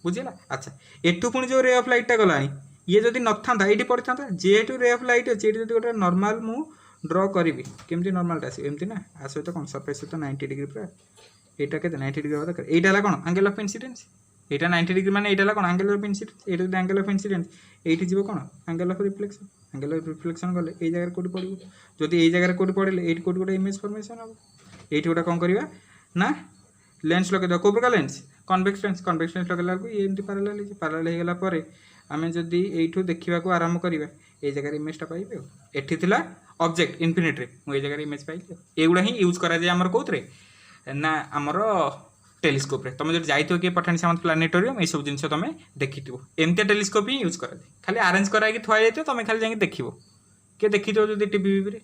बुझेगा। अच्छा एठू पुणी जो रे ऑफ लाइटा गला ये जदि न था ये पड़ी था जेहेतु रे ऑफ लाइट अच्छे ये गोटे नर्माल मु ड्र करी केमती नर्मालटा आस एमती ना आ सहित कौन सरफेस सहित 90 डिग्री पूरा यहाँ के 90 डिग्री हवा दरकार यहाँ कौन एंगल ऑफ इंसिडेंस यहाँ 90 डिग्री माने यहाँ कौन एंगल ऑफ इंसिडेंस ये एंगल ऑफ इंसिडेंस ये जीव कौन angle of reflection angle of reflection गले ये जगह कौटी पड़ो जदि ये जगह कौटी पड़े ये कौटी गोटे इमेज फॉर्मेशन हम ये गोटे कौन करवा ना लेंस लगे कौ प्रकार लेंस कन्वेक्स लेंस लगेला ये एमती पारालेल होगला पर आम जदि यू देखा आरंभ करवा ये जगह इमेजटा पाइबे एठी थिला ऑब्जेक्ट इनफिनिटी मुझे जगह इमेज पाइली एगुड़ा ही यूज कराए आमर कौन ना आमर टेलीस्कोप तुम जो जाइए किए पठाणी सामंत प्लानेटोरियम ये सब जिन तुम देखी एमती टेलीस्कोप ही यूज कराए खाली आरेंज कराई थुआ जाइए तुम खाली जाकि देख किए देखी जो टीवी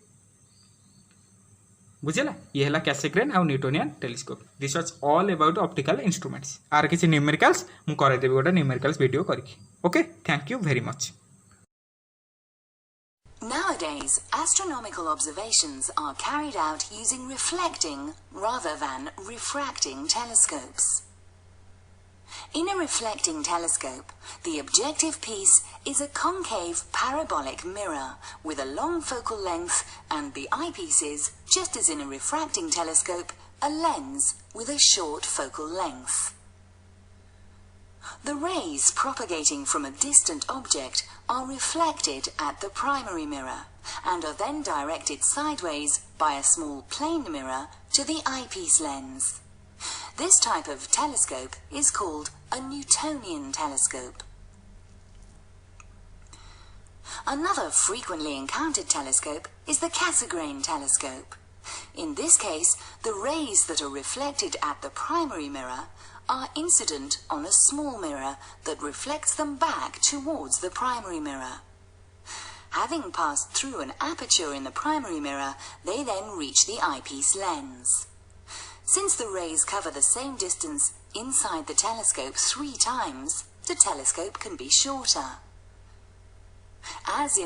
बुझेगा ये है कैसेग्रेन आउ Newtonian telescope this was all about optical instruments आर किसी न्यूमेरिकल्स मु करदेबी गोटे न्यूमेरिकल्स वीडियो करके okay thank you very much. Nowadays, astronomical observations are carried out using reflecting rather than refracting telescopes. In a reflecting telescope, the objective piece is a concave parabolic mirror with a long focal length and the eyepiece is, just as in a refracting telescope, a lens with a short focal length. The rays propagating from a distant object are reflected at the primary mirror and are then directed sideways by a small plane mirror to the eyepiece lens. This type of telescope is called a Newtonian telescope. Another frequently encountered telescope is the Cassegrain telescope. In this case, the rays that are reflected at the primary mirror are incident on a small mirror that reflects them back towards the primary mirror. Having passed through an aperture in the primary mirror, they then reach the eyepiece lens. Since the rays cover the same distance inside the telescope 3 times, the telescope can be shorter. As in